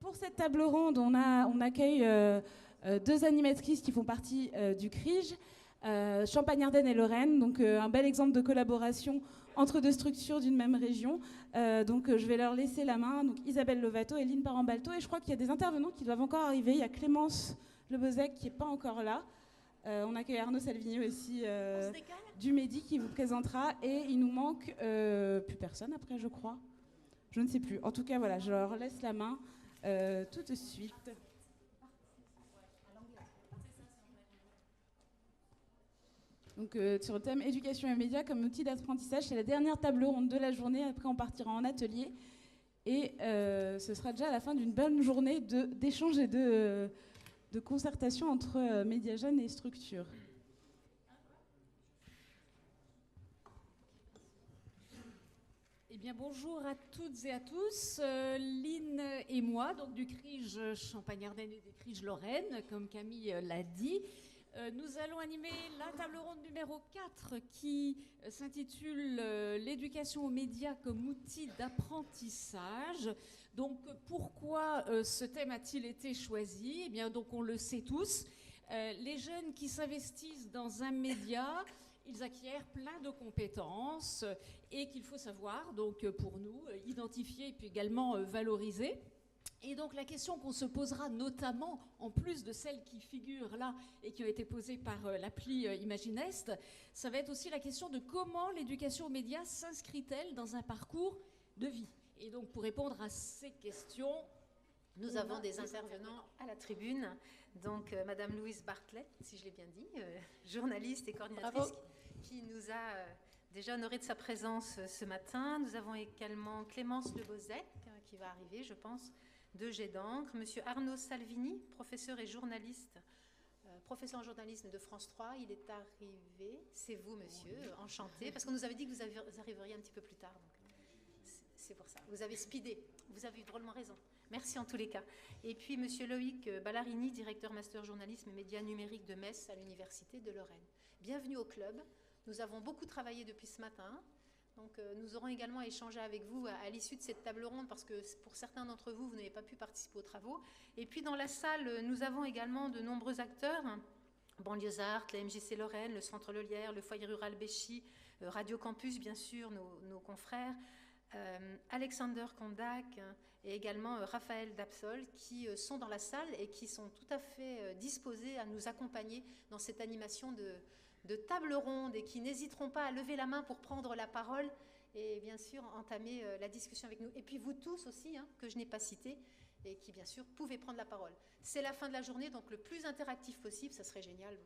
pour cette table ronde, on accueille deux animatrices qui font partie du CRIJ, Champagne-Ardenne et Lorraine, donc un bel exemple de collaboration entre deux structures d'une même région. Donc je vais leur laisser la main, donc Isabelle Lovato et Lynn Parambalto, et je crois qu'il y a des intervenants qui doivent encore arriver. Il y a Clémence Lebezec qui n'est pas encore là. On accueille Arnaud Salvini aussi du Medi qui vous présentera, et il nous manque plus personne après, je crois. Je ne sais plus. En tout cas, voilà, je leur laisse la main tout de suite. Donc, sur le thème éducation et médias comme outil d'apprentissage, c'est la dernière table ronde de la journée. Après, on partira en atelier. Et ce sera déjà à la fin d'une bonne journée d'échange et de concertation entre médias jeunes et structures. Eh bien, bonjour à toutes et à tous. Lynn et moi, donc du CRIJ Champagne-Ardenne et du CRIJ Lorraine, comme Camille l'a dit, nous allons animer la table ronde numéro 4 qui s'intitule l'éducation aux médias comme outil d'apprentissage. Donc, pourquoi ce thème a-t-il été choisi? Eh bien, donc, on le sait tous. Les jeunes qui s'investissent dans un média, ils acquièrent plein de compétences et qu'il faut savoir, donc pour nous, identifier et puis également valoriser. Et donc la question qu'on se posera notamment, en plus de celles qui figurent là et qui ont été posées par l'appli Imaginest, ça va être aussi la question de comment l'éducation aux médias s'inscrit-elle dans un parcours de vie. Et donc pour répondre à ces questions, nous avons des intervenants à la tribune. Donc Madame Louise Bartlett, si je l'ai bien dit, journaliste et coordinatrice, qui nous a déjà honoré de sa présence ce matin. Nous avons également Clémence Lebezec, qui va arriver, je pense, de Jet d'encre. Monsieur Arnaud Salvini, professeur et journaliste, professeur en journalisme de France 3. Il est arrivé. C'est vous, monsieur, enchanté, parce qu'on nous avait dit que vous arriveriez un petit peu plus tard. Donc c'est pour ça. Vous avez speedé. Vous avez eu drôlement raison. Merci en tous les cas. Et puis monsieur Loïc Ballarini, directeur master journalisme et médias numériques de Metz à l'université de Lorraine. Bienvenue au club. Nous avons beaucoup travaillé depuis ce matin. Donc nous aurons également échangé avec vous à l'issue de cette table ronde, parce que pour certains d'entre vous, vous n'avez pas pu participer aux travaux. Et puis dans la salle, nous avons également de nombreux acteurs. Banlieusards, la MJC Lorraine, le Centre Lelière, le Foyer Rural Béchy, Radio Campus, bien sûr, nos confrères. Alexander Kondak et également Raphaël Dapsol, qui sont dans la salle et qui sont tout à fait disposés à nous accompagner dans cette animation de table ronde, et qui n'hésiteront pas à lever la main pour prendre la parole et bien sûr entamer la discussion avec nous. Et puis vous tous aussi, que je n'ai pas cité, et qui bien sûr pouvez prendre la parole. C'est la fin de la journée, donc le plus interactif possible, ça serait génial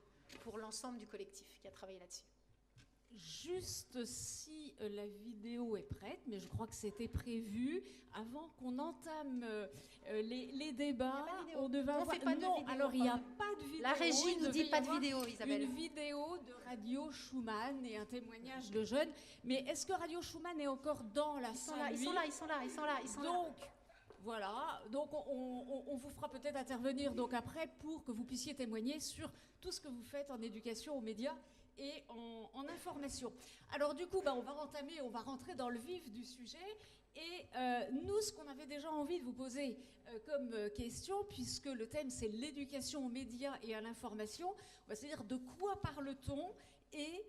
pour l'ensemble du collectif qui a travaillé là-dessus. Juste si la vidéo est prête, mais je crois que c'était prévu, avant qu'on entame les débats, on devait avoir... Non, alors il n'y a pas de vidéo. La régie nous dit pas de vidéo, Isabelle. Une vidéo de Radio Schumann et un témoignage de jeunes. Mais est-ce que Radio Schumann est encore dans la salle? Ils sont là. Donc, voilà, donc on vous fera peut-être intervenir donc après pour que vous puissiez témoigner sur tout ce que vous faites en éducation aux médias et en information. Alors du coup, on va rentrer dans le vif du sujet. Et nous, ce qu'on avait déjà envie de vous poser comme question, puisque le thème c'est l'éducation aux médias et à l'information, on va se dire de quoi parle-t-on et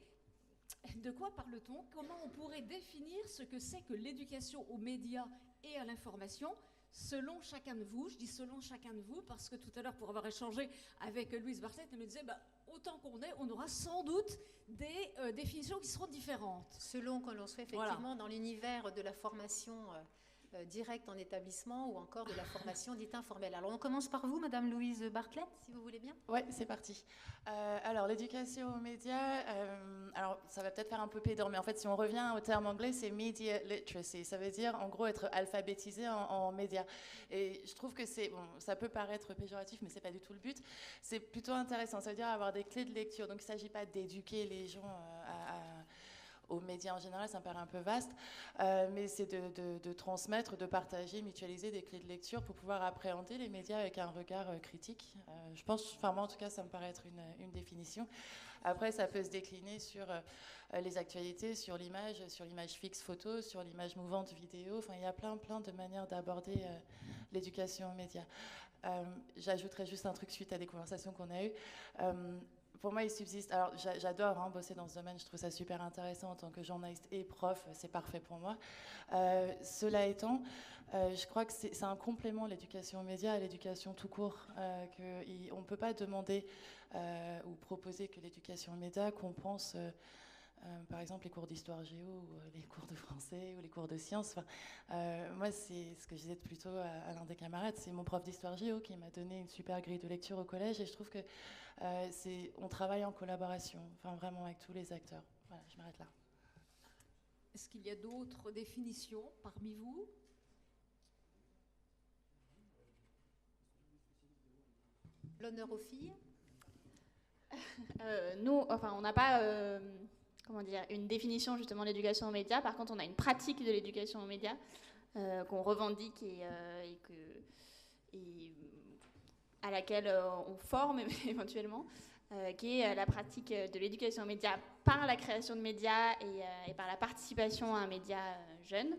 comment on pourrait définir ce que c'est que l'éducation aux médias et à l'information selon chacun de vous. Je dis selon chacun de vous parce que tout à l'heure, pour avoir échangé avec Louise Bartlett, elle me disait autant qu'on est, on aura sans doute des définitions qui seront différentes. Selon que l'on soit effectivement dans l'univers de la formation directe en établissement ou encore de la formation dite informelle. Alors on commence par vous, Madame Louise Bartlett, si vous voulez bien. Oui, c'est parti. Alors l'éducation aux médias, alors ça va peut-être faire un peu pédant, mais en fait si on revient au terme anglais, c'est media literacy. Ça veut dire en gros être alphabétisé en médias. Et je trouve que ça peut paraître péjoratif, mais c'est pas du tout le but. C'est plutôt intéressant. Ça veut dire avoir des clés de lecture. Donc il ne s'agit pas d'éduquer les gens aux médias en général, ça me paraît un peu vaste, mais c'est de transmettre, de partager, mutualiser des clés de lecture pour pouvoir appréhender les médias avec un regard critique. Je pense, enfin moi en tout cas, ça me paraît être une définition. Après, ça peut se décliner sur les actualités, sur l'image fixe photo, sur l'image mouvante vidéo. Enfin, il y a plein de manières d'aborder l'éducation aux médias. J'ajouterais juste un truc suite à des conversations qu'on a eues. Pour moi, il subsiste... Alors, j'adore bosser dans ce domaine, je trouve ça super intéressant en tant que journaliste et prof, c'est parfait pour moi. Cela étant, je crois que c'est un complément, l'éducation aux médias, à l'éducation tout court. On ne peut pas demander ou proposer que l'éducation aux médias compense... par exemple les cours d'histoire géo ou les cours de français ou les cours de sciences. Moi, c'est ce que je disais plutôt à l'un des camarades, c'est mon prof d'histoire géo qui m'a donné une super grille de lecture au collège et je trouve que on travaille en collaboration, enfin vraiment avec tous les acteurs. Voilà, je m'arrête là. Est-ce qu'il y a d'autres définitions parmi vous? L'honneur aux filles. Nous, enfin, on n'a pas comment dire, une définition justement de l'éducation aux médias. Par contre, on a une pratique de l'éducation aux médias qu'on revendique et à laquelle on forme éventuellement, qui est la pratique de l'éducation aux médias par la création de médias et par la participation à un média jeune.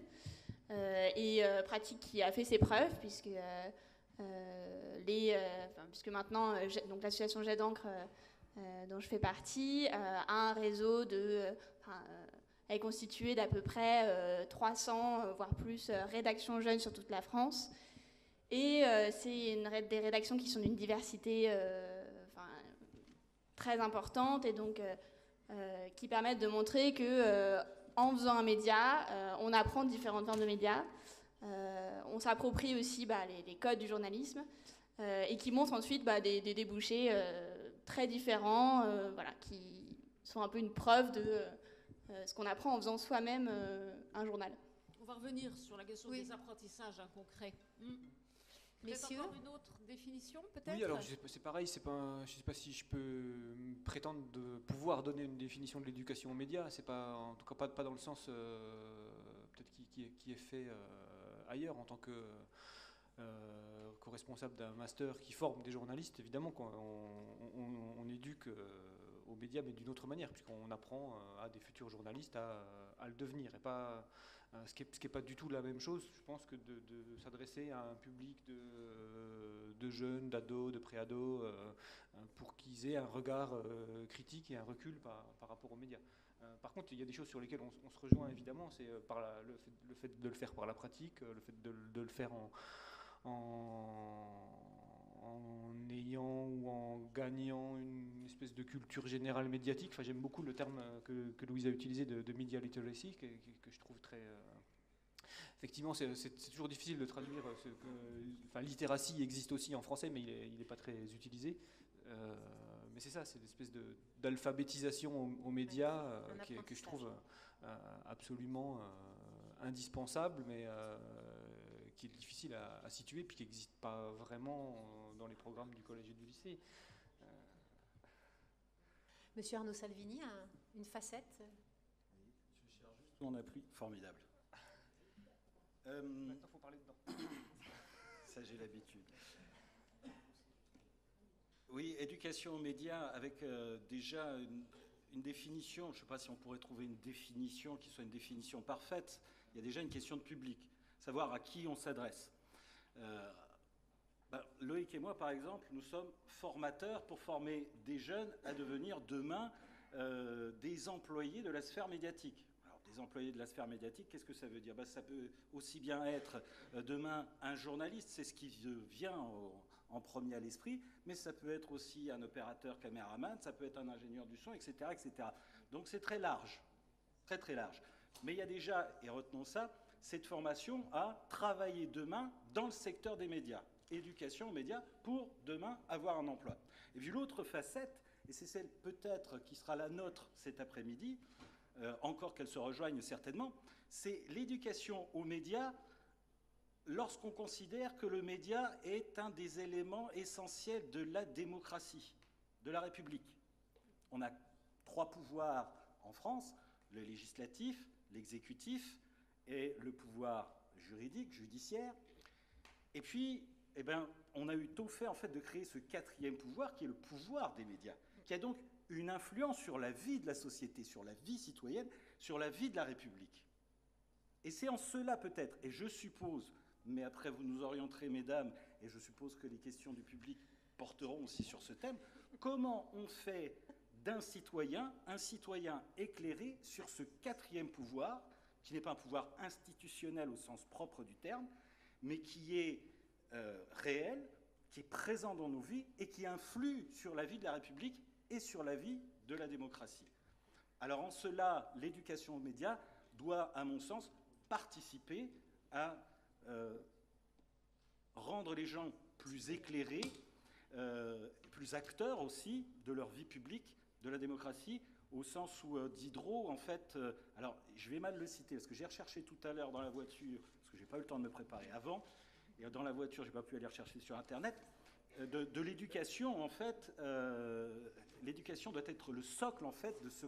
Pratique qui a fait ses preuves puisque puisque maintenant, donc l'association Jet d'encre dont je fais partie, a un réseau est constitué d'à peu près 300, voire plus, rédactions jeunes sur toute la France. Et c'est des rédactions qui sont d'une diversité très importante et donc qui permettent de montrer que en faisant un média, on apprend différentes formes de médias, on s'approprie aussi les codes du journalisme et qui montrent ensuite des débouchés très différents, qui sont un peu une preuve de ce qu'on apprend en faisant soi-même un journal. On va revenir sur la question des apprentissages concrets. Messieurs, encore une autre définition, peut-être? Oui, alors c'est pareil, je ne sais pas si je peux prétendre de pouvoir donner une définition de l'éducation aux médias. C'est pas, en tout cas pas dans le sens peut-être qui est fait ailleurs en tant que co-responsable d'un master qui forme des journalistes. Évidemment qu'on éduque aux médias, mais d'une autre manière, puisqu'on apprend à des futurs journalistes à le devenir, et pas ce qui est pas du tout la même chose, je pense, que de s'adresser à un public de jeunes, d'ados, de pré-ados, pour qu'ils aient un regard critique et un recul par rapport aux médias. Par contre, il y a des choses sur lesquelles on se rejoint évidemment, c'est le fait de le faire par la pratique, le fait de le faire en ayant ou en gagnant une espèce de culture générale médiatique. Enfin, j'aime beaucoup le terme que Louise a utilisé de media literacy, que je trouve très... Effectivement, c'est toujours difficile de traduire. Littératie existe aussi en français, mais il n'est pas très utilisé. Mais c'est ça, c'est une espèce d'alphabétisation aux médias que je trouve absolument indispensable, mais qui est difficile à situer, puis qui n'existe pas vraiment dans les programmes du collège et du lycée. Monsieur Arnaud Salvini a une facette. Je cherche juste mon appui. Formidable. Maintenant, il faut parler dedans. Ça, j'ai l'habitude. Oui, éducation aux médias avec déjà une définition. Je ne sais pas si on pourrait trouver une définition qui soit une définition parfaite. Il y a déjà une question de public, savoir à qui on s'adresse. Loïc et moi, par exemple, nous sommes formateurs pour former des jeunes à devenir demain des employés de la sphère médiatique. Alors, des employés de la sphère médiatique, qu'est-ce que ça veut dire? Ça peut aussi bien être demain un journaliste, c'est ce qui vient en premier à l'esprit, mais ça peut être aussi un opérateur caméraman, ça peut être un ingénieur du son, etc. etc. Donc c'est très large, très très large. Mais il y a déjà, et retenons ça, cette formation à travailler demain dans le secteur des médias. Éducation aux médias pour demain avoir un emploi. Et puis l'autre facette, et c'est celle peut-être qui sera la nôtre cet après-midi, encore qu'elle se rejoigne certainement, c'est l'éducation aux médias lorsqu'on considère que le média est un des éléments essentiels de la démocratie, de la République. On a 3 pouvoirs en France, le législatif, l'exécutif et le pouvoir juridique, judiciaire. Et puis, eh ben, on a eu tôt fait en fait de créer ce quatrième pouvoir qui est le pouvoir des médias, qui a donc une influence sur la vie de la société, sur la vie citoyenne, sur la vie de la République. Et c'est en cela peut-être, et je suppose, mais après vous nous orienterez mesdames, et je suppose que les questions du public porteront aussi sur ce thème, comment on fait d'un citoyen un citoyen éclairé sur ce quatrième pouvoir, qui n'est pas un pouvoir institutionnel au sens propre du terme, mais qui est réel, qui est présent dans nos vies et qui influe sur la vie de la République et sur la vie de la démocratie. Alors en cela, l'éducation aux médias doit, à mon sens, participer à rendre les gens plus éclairés, plus acteurs aussi de leur vie publique, de la démocratie, au sens où Diderot, en fait, alors je vais mal le citer, parce que j'ai recherché tout à l'heure dans la voiture, parce que je n'ai pas eu le temps de me préparer avant, et dans la voiture, je n'ai pas pu aller rechercher sur Internet, de l'éducation, en fait, l'éducation doit être le socle, en fait, de ce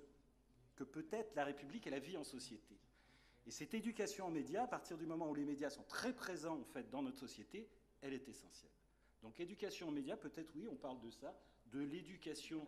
que peut être la République et la vie en société. Et cette éducation aux médias, à partir du moment où les médias sont très présents, en fait, dans notre société, elle est essentielle. Donc éducation aux médias, peut-être, oui, on parle de ça, de l'éducation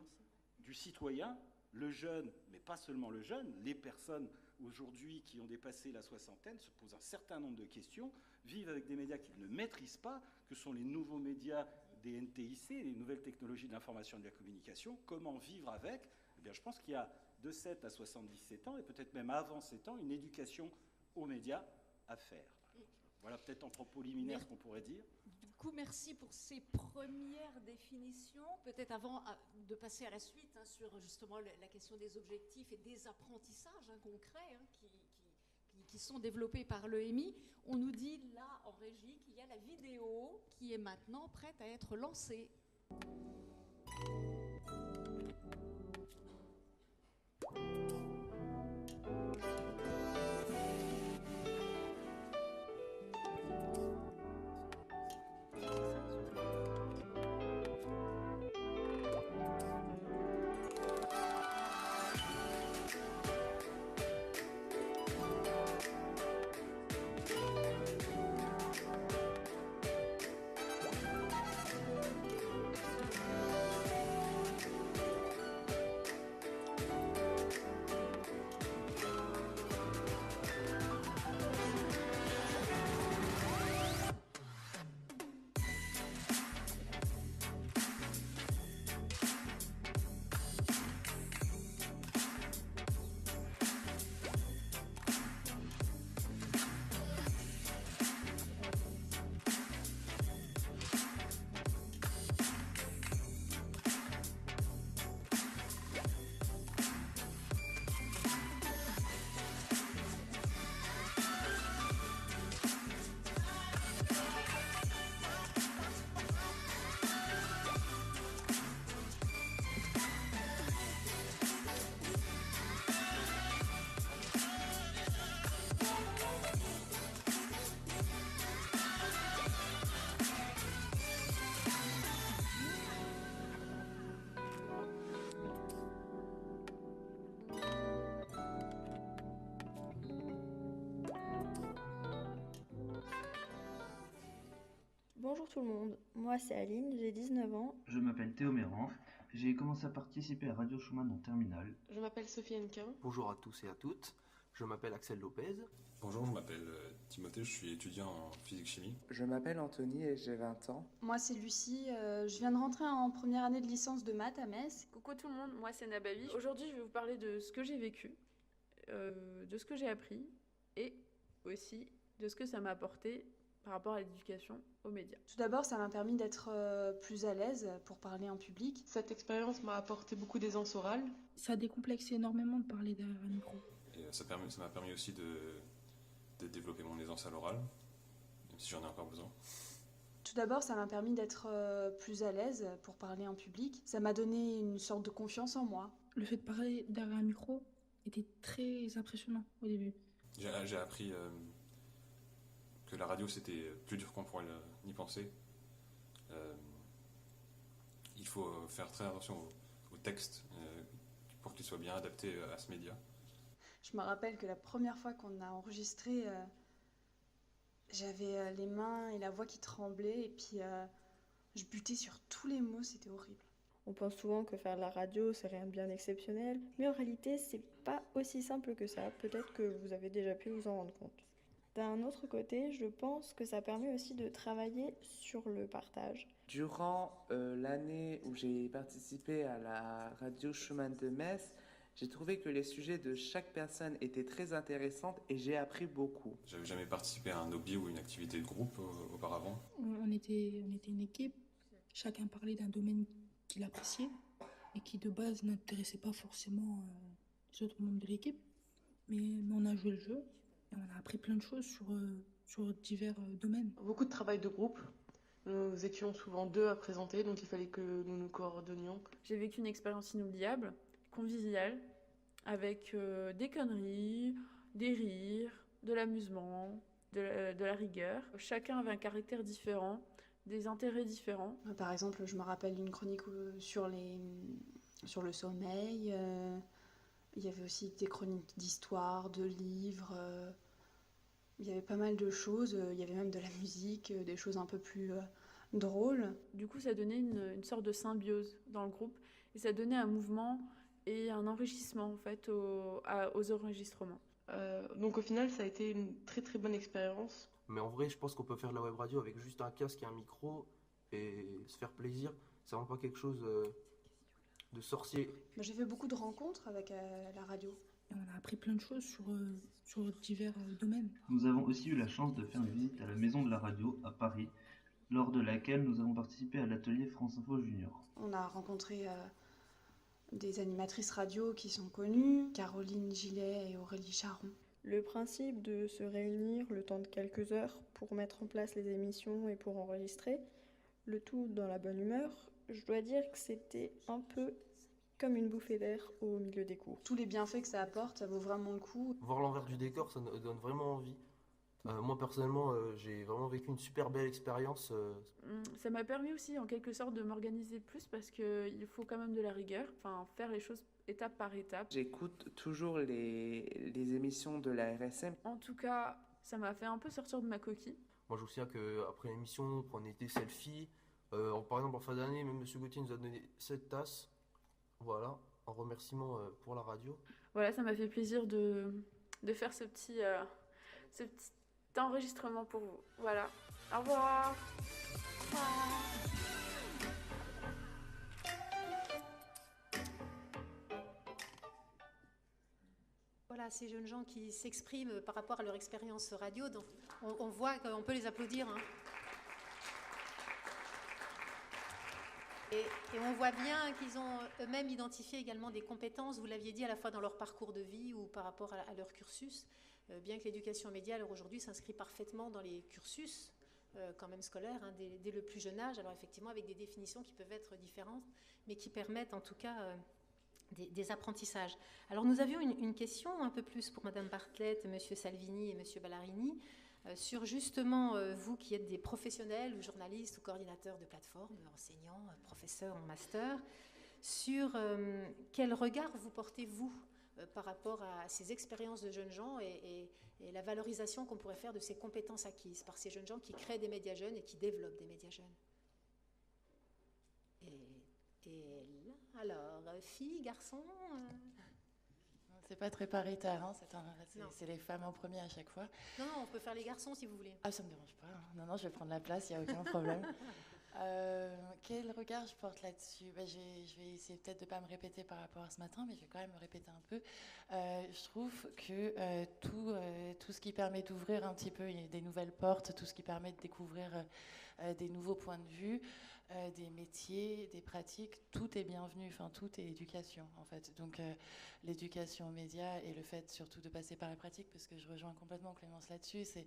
du citoyen, le jeune, mais pas seulement le jeune, les personnes aujourd'hui qui ont dépassé la soixantaine se posent un certain nombre de questions, vivent avec des médias qu'ils ne maîtrisent pas, que sont les nouveaux médias des NTIC, les nouvelles technologies de l'information et de la communication. Comment vivre avec? Eh bien, je pense qu'il y a de 7 à 77 ans, et peut-être même avant 7 ans, une éducation aux médias à faire. Voilà peut-être en propos liminaire ce qu'on pourrait dire. Du coup, merci pour ces premières définitions. Peut-être avant de passer à la suite sur justement la question des objectifs et des apprentissages concrets qui sont développés par l'EMI, on nous dit là en régie qu'il y a la vidéo qui est maintenant prête à être lancée. Bonjour tout le monde, moi c'est Aline, j'ai 19 ans. Je m'appelle Théo Mérange, j'ai commencé à participer à Radio Schumann en terminale. Je m'appelle Sophie Henquin. Bonjour à tous et à toutes, je m'appelle Axel Lopez. Bonjour, je m'appelle Timothée, je suis étudiant en physique-chimie. Je m'appelle Anthony et j'ai 20 ans. Moi c'est Lucie, je viens de rentrer en première année de licence de maths à Metz. Coucou tout le monde, moi c'est Nabavi. Aujourd'hui je vais vous parler de ce que j'ai vécu, de ce que j'ai appris et aussi de ce que ça m'a apporté par rapport à l'éducation aux médias. Tout d'abord, ça m'a permis d'être plus à l'aise pour parler en public. Cette expérience m'a apporté beaucoup d'aisance orale. Ça a décomplexé énormément de parler derrière un micro. Et ça m'a permis aussi de développer mon aisance à l'oral, même si j'en ai encore besoin. Tout d'abord, ça m'a permis d'être plus à l'aise pour parler en public. Ça m'a donné une sorte de confiance en moi. Le fait de parler derrière un micro était très impressionnant au début. J'ai appris que la radio c'était plus dur qu'on pourrait n'y penser. Il faut faire très attention au texte pour qu'il soit bien adapté à ce média. Je me rappelle que la première fois qu'on a enregistré, j'avais les mains et la voix qui tremblaient, et puis je butais sur tous les mots, c'était horrible. On pense souvent que faire de la radio, c'est rien de bien exceptionnel, mais en réalité, c'est pas aussi simple que ça. Peut-être que vous avez déjà pu vous en rendre compte. D'un autre côté, je pense que ça permet aussi de travailler sur le partage. Durant l'année où j'ai participé à la radio Schumann de Metz, j'ai trouvé que les sujets de chaque personne étaient très intéressants et j'ai appris beaucoup. J'avais jamais participé à un hobby ou une activité de groupe auparavant. On était une équipe, chacun parlait d'un domaine qu'il appréciait et qui de base n'intéressait pas forcément les autres membres de l'équipe. Mais on a joué le jeu et on a appris plein de choses sur divers domaines. Beaucoup de travail de groupe. Nous étions souvent 2 à présenter, donc il fallait que nous nous coordonnions. J'ai vécu une expérience inoubliable, conviviale, avec des conneries, des rires, de l'amusement, de la rigueur. Chacun avait un caractère différent, des intérêts différents. Par exemple, je me rappelle d'une chronique sur le sommeil. Il y avait aussi des chroniques d'histoire, de livres. Il y avait pas mal de choses. Il y avait même de la musique, des choses un peu plus drôles. Du coup, ça donnait une sorte de symbiose dans le groupe. Et ça donnait un mouvement et un enrichissement en fait aux enregistrements. Donc au final, ça a été une très très bonne expérience. Mais en vrai, je pense qu'on peut faire de la web radio avec juste un casque et un micro et se faire plaisir. C'est vraiment pas quelque chose de sorcier. J'ai fait beaucoup de rencontres avec la radio. Et on a appris plein de choses sur divers domaines. Nous avons aussi eu la chance de faire une visite à la Maison de la Radio à Paris, lors de laquelle nous avons participé à l'atelier France Info Junior. On a rencontré des animatrices radio qui sont connues, Caroline Gillet et Aurélie Charon. Le principe de se réunir le temps de quelques heures pour mettre en place les émissions et pour enregistrer, le tout dans la bonne humeur, je dois dire que c'était un peu comme une bouffée d'air au milieu des cours. Tous les bienfaits que ça apporte, ça vaut vraiment le coup. Voir l'envers du décor, ça donne vraiment envie. Moi personnellement, j'ai vraiment vécu une super belle expérience. Ça m'a permis aussi en quelque sorte de m'organiser plus parce qu'il faut quand même de la rigueur, enfin faire les choses étape par étape. J'écoute toujours les émissions de la RSM. En tout cas, ça m'a fait un peu sortir de ma coquille. Moi je me souviens qu'après l'émission, on prenait des selfies. Par exemple en fin d'année, même M. Gauthier nous a donné 7 tasses. Voilà, en remerciement pour la radio. Voilà, ça m'a fait plaisir de faire ce petit enregistrement pour vous. Voilà. Au revoir. Voilà, ces jeunes gens qui s'expriment par rapport à leur expérience radio, donc on voit qu'on peut les applaudir. Hein. Et on voit bien qu'ils ont eux-mêmes identifié également des compétences, vous l'aviez dit, à la fois dans leur parcours de vie ou par rapport à leur cursus, bien que l'éducation média, alors aujourd'hui, s'inscrit parfaitement dans les cursus quand même scolaires, hein, dès le plus jeune âge, alors effectivement avec des définitions qui peuvent être différentes, mais qui permettent en tout cas des apprentissages. Alors nous avions une question un peu plus pour Madame Bartlett, Monsieur Salvini et Monsieur Ballarini, sur justement vous qui êtes des professionnels ou journalistes ou coordinateurs de plateformes, enseignants, professeurs en master, sur quel regard vous portez-vous par rapport à ces expériences de jeunes gens et la valorisation qu'on pourrait faire de ces compétences acquises par ces jeunes gens qui créent des médias jeunes et qui développent des médias jeunes. Et là, alors, filles, garçons C'est pas très paritaire, hein, c'est les femmes en premier à chaque fois. Non, on peut faire les garçons si vous voulez. Ah, ça me dérange pas. Hein. Non, je vais prendre la place, il n'y a aucun problème. Quel regard je porte là-dessus? Je vais essayer peut-être de ne pas me répéter par rapport à ce matin, mais je vais quand même me répéter un peu. Je trouve que tout ce qui permet d'ouvrir un petit peu des nouvelles portes, tout ce qui permet de découvrir des nouveaux points de vue, des métiers, des pratiques, tout est bienvenu, enfin tout est éducation en fait. Donc l'éducation aux médias et le fait surtout de passer par la pratique, parce que je rejoins complètement Clémence là-dessus, c'est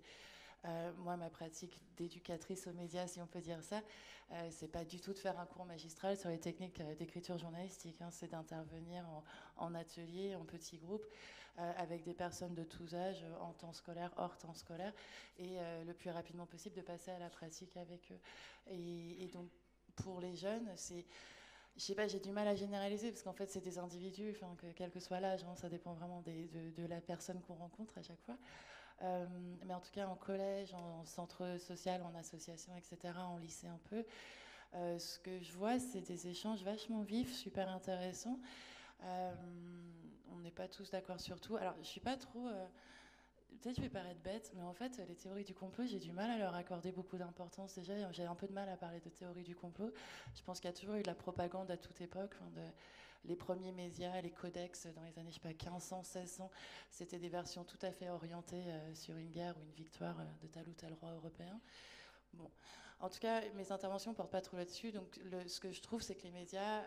moi ma pratique d'éducatrice aux médias, si on peut dire ça, c'est pas du tout de faire un cours magistral sur les techniques d'écriture journalistique, hein, c'est d'intervenir en atelier, en petits groupes, avec des personnes de tous âges, en temps scolaire, hors temps scolaire, et le plus rapidement possible de passer à la pratique avec eux. Et donc pour les jeunes, je sais pas, j'ai du mal à généraliser parce qu'en fait c'est des individus, enfin, quel que soit l'âge, hein, ça dépend vraiment de la personne qu'on rencontre à chaque fois. Mais en tout cas en collège, en centre social, en association, etc., en lycée un peu, ce que je vois c'est des échanges vachement vifs, super intéressants. On n'est pas tous d'accord sur tout. Alors je suis pas trop... Peut-être je vais paraître bête, mais en fait, les théories du complot, j'ai du mal à leur accorder beaucoup d'importance. Déjà, j'ai un peu de mal à parler de théories du complot. Je pense qu'il y a toujours eu de la propagande à toute époque. Enfin, les premiers médias, les codex dans les années, je sais pas, 1500, 1600, c'était des versions tout à fait orientées sur une guerre ou une victoire de tel ou tel roi européen. Bon. En tout cas, mes interventions ne portent pas trop là-dessus. Donc, ce que je trouve, c'est que les médias,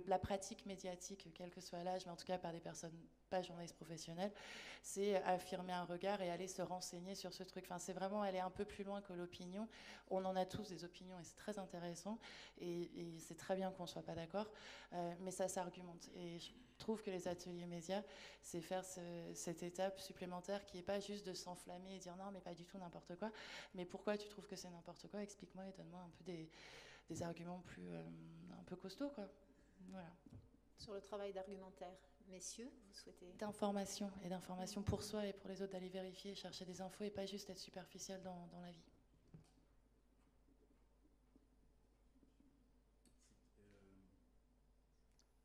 la pratique médiatique, quel que soit l'âge, mais en tout cas par des personnes pas journalistes professionnels, c'est affirmer un regard et aller se renseigner sur ce truc. Enfin, c'est vraiment aller un peu plus loin que l'opinion. On en a tous des opinions et c'est très intéressant. Et c'est très bien qu'on ne soit pas d'accord, mais ça s'argumente. Et je trouve que les ateliers médias, c'est faire cette étape supplémentaire qui n'est pas juste de s'enflammer et dire non, mais pas du tout n'importe quoi. Mais pourquoi tu trouves que c'est n'importe quoi? Explique-moi et donne-moi un peu des arguments plus un peu costauds, quoi. Voilà. Sur le travail d'argumentaire, messieurs, vous souhaitez... D'information et d'information pour soi et pour les autres, d'aller vérifier, chercher des infos et pas juste être superficiel dans la vie.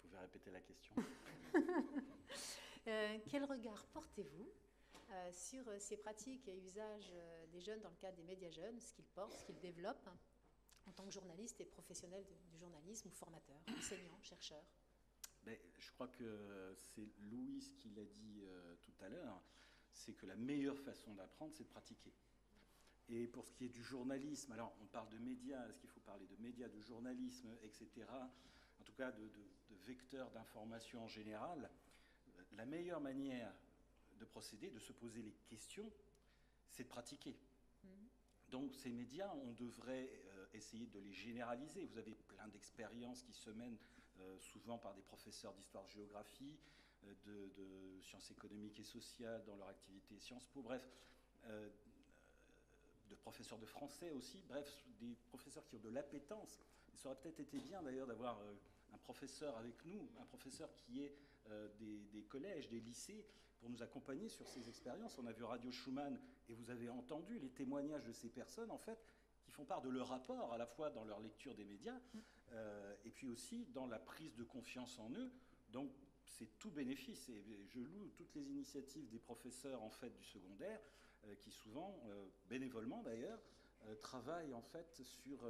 Vous pouvez répéter la question. Quel regard portez-vous sur ces pratiques et usages des jeunes dans le cadre des médias jeunes, ce qu'ils portent, ce qu'ils développent en tant que journalistes et professionnels du journalisme ou formateurs, enseignants, chercheurs? Je crois que c'est Louise qui l'a dit tout à l'heure, c'est que la meilleure façon d'apprendre, c'est de pratiquer. Et pour ce qui est du journalisme, alors on parle de médias, est-ce qu'il faut parler de médias, de journalisme, etc., en tout cas de vecteurs d'information en général, la meilleure manière de procéder, de se poser les questions, c'est de pratiquer. Donc ces médias, on devrait essayer de les généraliser. Vous avez plein d'expériences qui se mènent souvent par des professeurs d'histoire-géographie, de sciences économiques et sociales dans leur activité Sciences Po, bref, de professeurs de français aussi, bref, des professeurs qui ont de l'appétence. Ça aurait peut-être été bien d'ailleurs d'avoir un professeur avec nous, un professeur qui est des collèges, des lycées, pour nous accompagner sur ces expériences. On a vu Radio Schumann et vous avez entendu les témoignages de ces personnes, en fait, qui font part de leur rapport, à la fois dans leur lecture des médias, et puis aussi dans la prise de confiance en eux. Donc, c'est tout bénéfice. Et je loue toutes les initiatives des professeurs, en fait, du secondaire, qui souvent, bénévolement d'ailleurs, travaillent, en fait, sur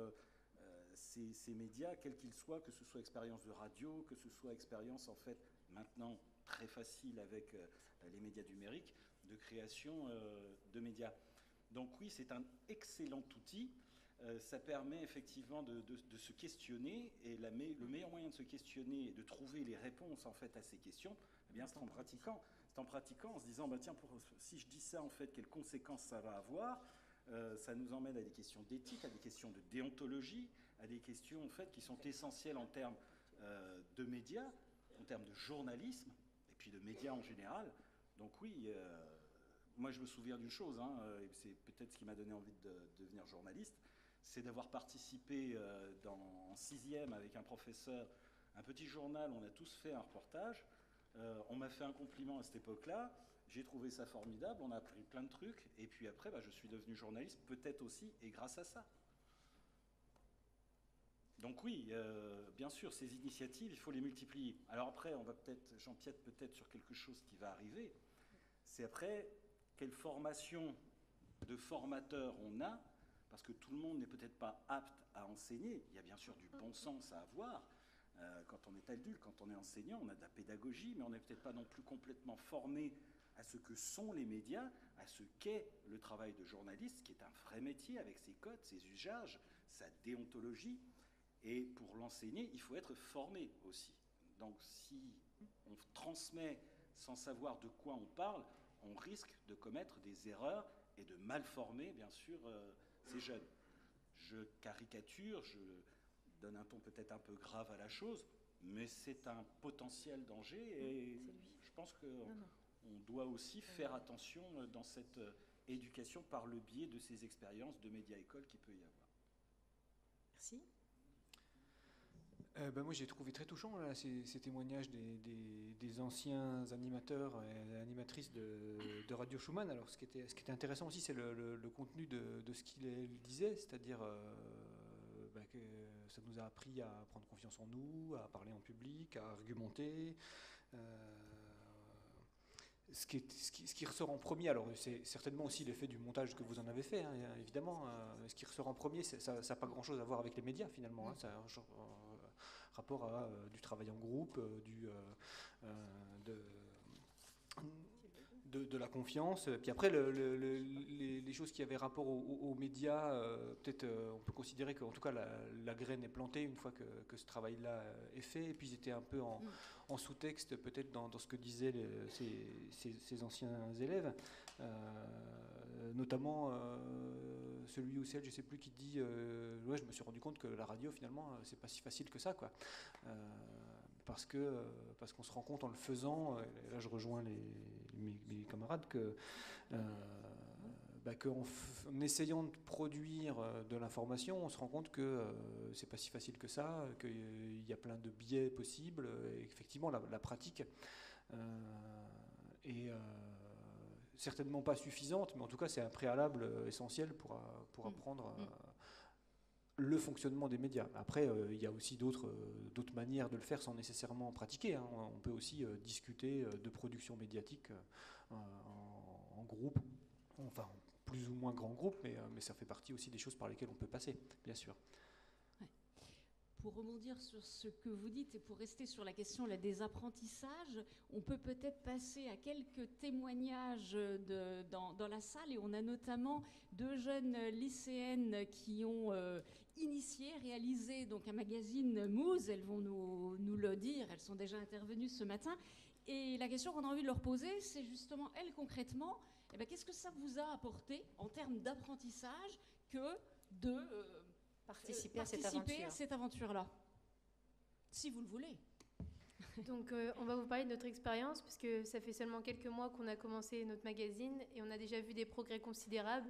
ces médias, quels qu'ils soient, que ce soit expérience de radio, que ce soit expérience, en fait, maintenant très facile avec les médias numériques, de création de médias. Donc oui, c'est un excellent outil. Ça permet effectivement de se questionner, et le meilleur moyen de se questionner et de trouver les réponses en fait à ces questions, eh bien, c'est en pratiquant. C'est en pratiquant, en se disant, tiens, si je dis ça, en fait, quelles conséquences ça va avoir? Ça nous emmène à des questions d'éthique, à des questions de déontologie, à des questions en fait qui sont essentielles en termes de médias, en termes de journalisme, et puis de médias en général. Donc oui, moi je me souviens d'une chose, et c'est peut-être ce qui m'a donné envie de devenir journaliste, c'est d'avoir participé en 6e avec un professeur, un petit journal, on a tous fait un reportage, on m'a fait un compliment à cette époque-là, j'ai trouvé ça formidable, on a appris plein de trucs, et puis après je suis devenu journaliste, peut-être aussi, et grâce à ça. Donc oui, bien sûr, ces initiatives, il faut les multiplier. Alors après, j'empiète peut-être sur quelque chose qui va arriver, c'est après, quelle formation de formateur on a, parce que tout le monde n'est peut-être pas apte à enseigner. Il y a bien sûr du bon sens à avoir. Quand on est adulte, quand on est enseignant, on a de la pédagogie, mais on n'est peut-être pas non plus complètement formé à ce que sont les médias, à ce qu'est le travail de journaliste, qui est un vrai métier avec ses codes, ses usages, sa déontologie. Et pour l'enseigner, il faut être formé aussi. Donc si on transmet sans savoir de quoi on parle, on risque de commettre des erreurs et de mal former, bien sûr, ces jeunes. Je caricature, je donne un ton peut-être un peu grave à la chose, mais c'est un potentiel danger et je pense qu'on doit aussi faire attention dans cette éducation par le biais de ces expériences de média-école qu'il peut y avoir. Merci. Moi, j'ai trouvé très touchant là, ces témoignages des anciens animateurs et animatrices de Radio Schumann. Alors, ce qui était intéressant aussi, c'est le contenu de ce qu'ils disaient, c'est-à-dire que ça nous a appris à prendre confiance en nous, à parler en public, à argumenter. Ce qui ressort en premier, alors c'est certainement aussi l'effet du montage que vous en avez fait, hein, évidemment. Ce qui ressort en premier, ça n'a pas grand-chose à voir avec les médias finalement. Hein, ça a un rapport à du travail en groupe, de la confiance. Puis après, les choses qui avaient rapport aux médias, peut-être on peut considérer qu'en tout cas la graine est plantée une fois que ce travail-là est fait. Et puis ils étaient un peu en sous-texte peut-être dans ce que disaient ces anciens élèves. Notamment celui ou celle, je ne sais plus, qui dit ouais, je me suis rendu compte que la radio finalement c'est pas si facile que ça, quoi. Parce qu'on se rend compte en le faisant, et là je rejoins mes camarades, qu'en essayant de produire de l'information, on se rend compte que c'est pas si facile que ça, qu'il y a plein de biais possibles, et qu'effectivement la pratique est certainement pas suffisante, mais en tout cas c'est un préalable essentiel pour apprendre le fonctionnement des médias. Après, il y a aussi d'autres manières de le faire sans nécessairement pratiquer, hein. On peut aussi discuter de production médiatique en groupe, enfin en plus ou moins grand groupe, mais ça fait partie aussi des choses par lesquelles on peut passer, bien sûr. Pour rebondir sur ce que vous dites et pour rester sur la question là, des apprentissages, on peut peut-être passer à quelques témoignages dans la salle, et on a notamment 2 jeunes lycéennes qui ont initié, réalisé donc un magazine Mouze. Elles vont nous le dire, elles sont déjà intervenues ce matin. Et la question qu'on a envie de leur poser, c'est justement, elles concrètement, qu'est-ce que ça vous a apporté en termes d'apprentissage que de participer à cette aventure-là, si vous le voulez. Donc on va vous parler de notre expérience, puisque ça fait seulement quelques mois qu'on a commencé notre magazine et on a déjà vu des progrès considérables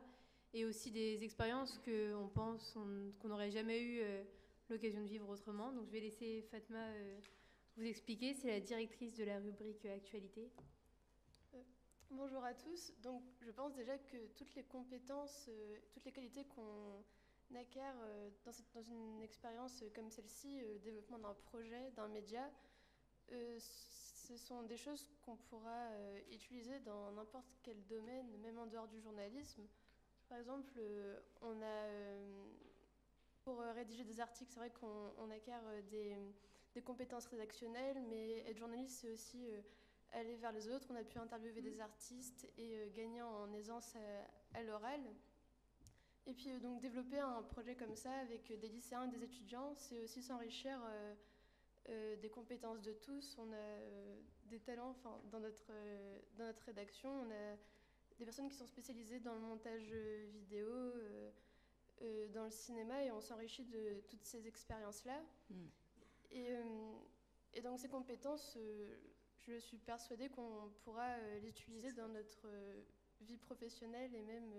et aussi des expériences qu'on pense qu'on n'aurait jamais eu l'occasion de vivre autrement. Donc je vais laisser Fatma vous expliquer, c'est la directrice de la rubrique Actualité. Bonjour à tous. Donc je pense déjà que toutes les compétences, toutes les qualités qu'on acquiert dans une expérience comme celle-ci, développement d'un projet, d'un média, ce sont des choses qu'on pourra utiliser dans n'importe quel domaine, même en dehors du journalisme. Par exemple, on a, pour rédiger des articles, c'est vrai qu'on acquiert des compétences rédactionnelles, mais être journaliste, c'est aussi aller vers les autres. On a pu interviewer des artistes et gagner en aisance à l'oral. Et puis donc développer un projet comme ça avec des lycéens et des étudiants, c'est aussi s'enrichir des compétences de tous. On a des talents, dans notre rédaction, on a des personnes qui sont spécialisées dans le montage vidéo, dans le cinéma, et on s'enrichit de toutes ces expériences-là. Et donc ces compétences, je suis persuadée qu'on pourra les utiliser dans notre vie professionnelle et même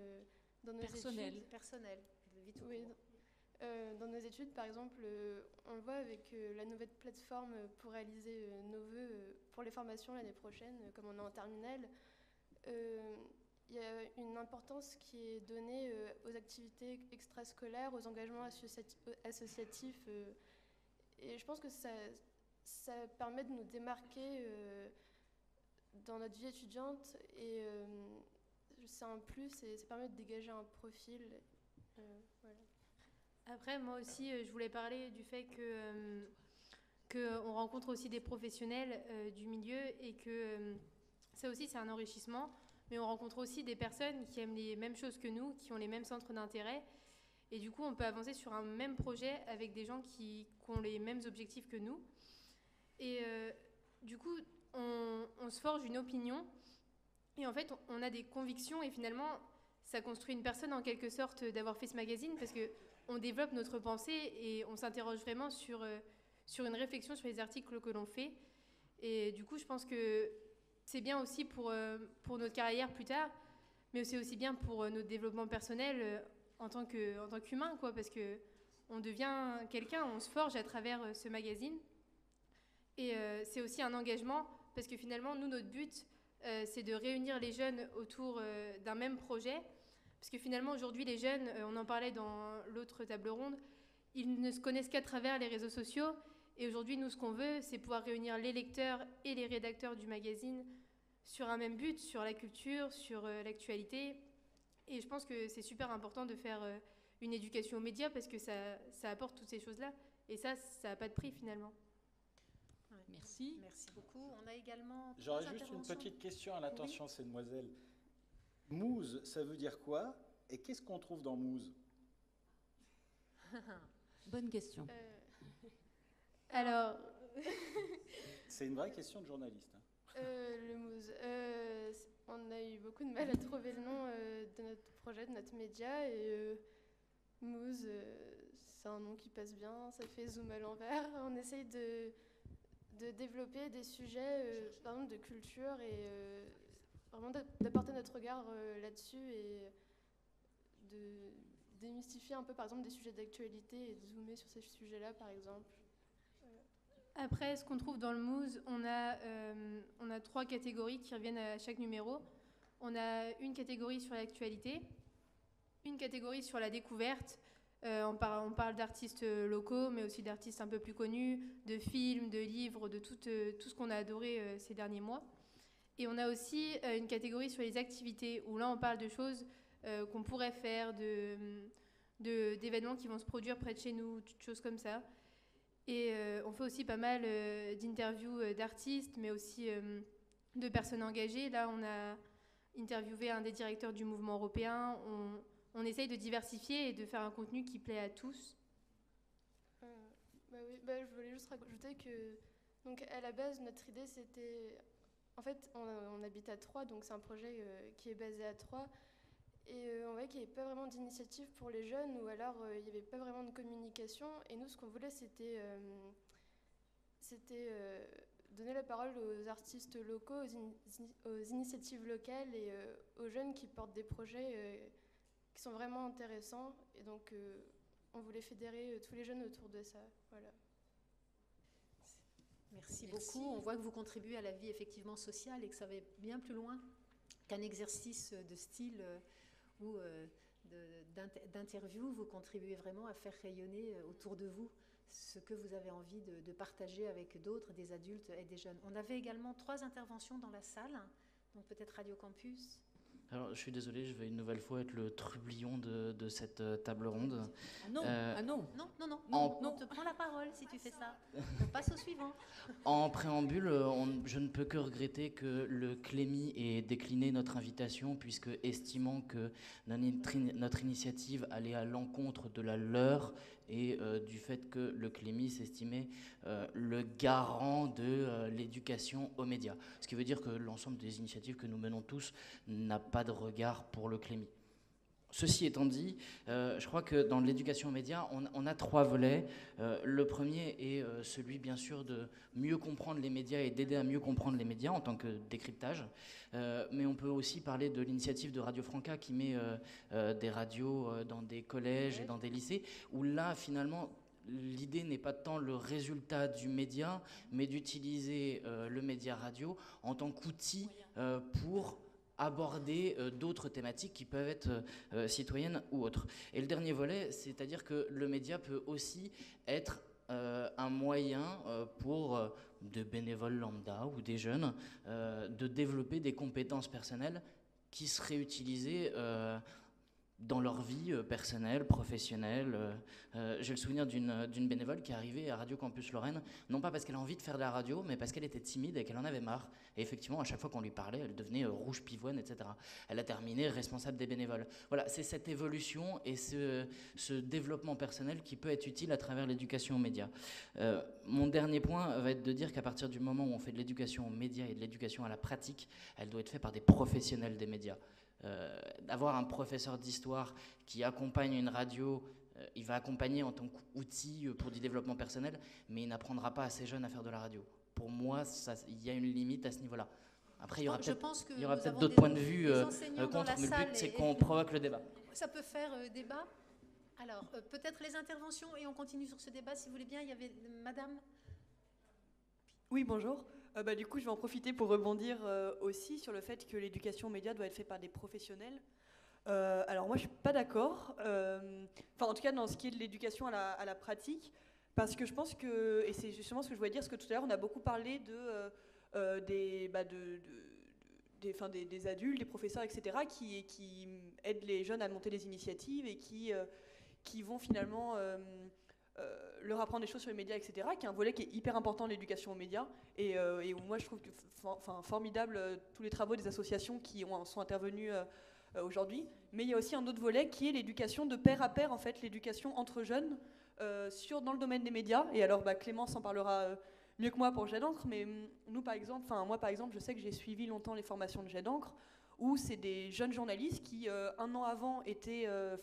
dans nos études personnelles. Oui, dans nos études, par exemple, on le voit avec la nouvelle plateforme pour réaliser nos vœux pour les formations l'année prochaine, comme on est en terminale. Il y a une importance qui est donnée aux activités extrascolaires, aux engagements associatifs. Et je pense que ça permet de nous démarquer dans notre vie étudiante, et c'est un plus, et ça permet de dégager un profil. Voilà. Après, moi aussi, je voulais parler du fait qu'on rencontre aussi des professionnels du milieu, et que ça aussi, c'est un enrichissement. Mais on rencontre aussi des personnes qui aiment les mêmes choses que nous, qui ont les mêmes centres d'intérêt. Et du coup, on peut avancer sur un même projet avec des gens qui ont les mêmes objectifs que nous. Et du coup, on se forge une opinion. Et en fait, on a des convictions. Et finalement, ça construit une personne en quelque sorte d'avoir fait ce magazine, parce qu'on développe notre pensée et on s'interroge vraiment sur une réflexion sur les articles que l'on fait. Et du coup, je pense que c'est bien aussi pour notre carrière plus tard, mais c'est aussi bien pour notre développement personnel en tant qu'humain, quoi, parce que on devient quelqu'un, on se forge à travers ce magazine. Et c'est aussi un engagement, parce que finalement, nous, notre but, c'est de réunir les jeunes autour d'un même projet. Parce que finalement, aujourd'hui, les jeunes, on en parlait dans l'autre table ronde, ils ne se connaissent qu'à travers les réseaux sociaux. Et aujourd'hui, nous, ce qu'on veut, c'est pouvoir réunir les lecteurs et les rédacteurs du magazine sur un même but, sur la culture, sur l'actualité. Et je pense que c'est super important de faire une éducation aux médias parce que ça apporte toutes ces choses-là. Et ça n'a pas de prix finalement. Ouais. Merci. Merci beaucoup. On a également... J'aurais juste une petite question à l'attention de ces demoiselles. Mouze, ça veut dire quoi? Et qu'est-ce qu'on trouve dans Mouze? Bonne question. Alors... C'est une vraie question de journaliste. Le Mouze. On a eu beaucoup de mal à trouver le nom de notre projet, de notre média. Et Mouze, c'est un nom qui passe bien, ça fait zoom à l'envers. On essaye de développer des sujets, par exemple, de culture et vraiment d'apporter notre regard là-dessus et de démystifier un peu, par exemple, des sujets d'actualité et de zoomer sur ces sujets-là, par exemple. Après, ce qu'on trouve dans le Mouze, on a 3 catégories qui reviennent à chaque numéro. On a une catégorie sur l'actualité, une catégorie sur la découverte. On parle d'artistes locaux, mais aussi d'artistes un peu plus connus, de films, de livres, de tout ce qu'on a adoré ces derniers mois. Et on a aussi une catégorie sur les activités, où là, on parle de choses qu'on pourrait faire, d'événements qui vont se produire près de chez nous, toutes choses comme ça. Et on fait aussi pas mal d'interviews d'artistes, mais aussi de personnes engagées. Là, on a interviewé un des directeurs du mouvement européen. On essaye de diversifier et de faire un contenu qui plaît à tous. Je voulais juste rajouter que, donc, à la base, notre idée, c'était... En fait, on habite à Troyes, donc c'est un projet qui est basé à Troyes. Et on voyait qu'il n'y avait pas vraiment d'initiative pour les jeunes, ou alors il n'y avait pas vraiment de communication. Et nous, ce qu'on voulait, c'était donner la parole aux artistes locaux, aux initiatives locales et aux jeunes qui portent des projets qui sont vraiment intéressants. Et donc, on voulait fédérer tous les jeunes autour de ça. Voilà. Merci beaucoup. On voit que vous contribuez à la vie effectivement sociale et que ça va bien plus loin qu'un exercice de style ou d'interview. Vous contribuez vraiment à faire rayonner autour de vous ce que vous avez envie de partager avec d'autres, des adultes et des jeunes. On avait également 3 interventions dans la salle, donc peut-être Radio Campus. Alors, je suis désolé, je vais une nouvelle fois être le trublion de cette table ronde. Ah non, non, on te prend la parole si tu fais ça. On passe au suivant. En préambule, je ne peux que regretter que le Clémy ait décliné notre invitation, puisque estimant que notre initiative allait à l'encontre de la leur et du fait que le Clémy s'estimait le garant de l'éducation aux médias. Ce qui veut dire que l'ensemble des initiatives que nous menons tous n'a pas de regard pour le Clémy. Ceci étant dit, je crois que dans l'éducation aux médias, on a 3 volets. Le premier est celui, bien sûr, de mieux comprendre les médias et d'aider à mieux comprendre les médias en tant que décryptage. Mais on peut aussi parler de l'initiative de Radio Franca qui met des radios dans des collèges et dans des lycées, où là, finalement, l'idée n'est pas tant le résultat du média, mais d'utiliser le média radio en tant qu'outil pour aborder d'autres thématiques qui peuvent être citoyennes ou autres. Et le dernier volet, c'est-à-dire que le média peut aussi être un moyen pour des bénévoles lambda ou des jeunes de développer des compétences personnelles qui seraient utilisées dans leur vie personnelle, professionnelle. J'ai le souvenir d'une bénévole qui est arrivée à Radio Campus Lorraine, non pas parce qu'elle a envie de faire de la radio, mais parce qu'elle était timide et qu'elle en avait marre. Et effectivement, à chaque fois qu'on lui parlait, elle devenait rouge pivoine, etc. Elle a terminé responsable des bénévoles. Voilà, c'est cette évolution et ce développement personnel qui peut être utile à travers l'éducation aux médias. Mon dernier point va être de dire qu'à partir du moment où on fait de l'éducation aux médias et de l'éducation à la pratique, elle doit être faite par des professionnels des médias. D'avoir un professeur d'histoire qui accompagne une radio, il va accompagner en tant qu'outil pour du développement personnel, mais il n'apprendra pas à ces jeunes à faire de la radio. Pour moi, il y a une limite à ce niveau-là. Après, il y aura peut-être d'autres points de vue contre, mais le but, c'est qu'on provoque le débat. Ça peut faire débat. Alors, peut-être les interventions et on continue sur ce débat, si vous voulez bien. Il y avait Madame. Oui, bonjour. Du coup, je vais en profiter pour rebondir aussi sur le fait que l'éducation aux médias doit être faite par des professionnels. Alors moi, je suis pas d'accord. En tout cas, dans ce qui est de l'éducation à la pratique, parce que je pense que, et c'est justement ce que je voulais dire, parce que tout à l'heure, on a beaucoup parlé des adultes, des professeurs, etc., qui aident les jeunes à monter des initiatives et qui vont finalement leur apprendre des choses sur les médias, etc., qui est un volet qui est hyper important de l'éducation aux médias, et où moi je trouve que, formidable tous les travaux des associations qui sont intervenus aujourd'hui. Mais il y a aussi un autre volet qui est l'éducation de pair à pair, en fait, l'éducation entre jeunes dans le domaine des médias. Et alors Clémence en parlera mieux que moi pour Jet d'encre, mais moi par exemple, je sais que j'ai suivi longtemps les formations de Jet d'encre, où c'est des jeunes journalistes qui, un an avant,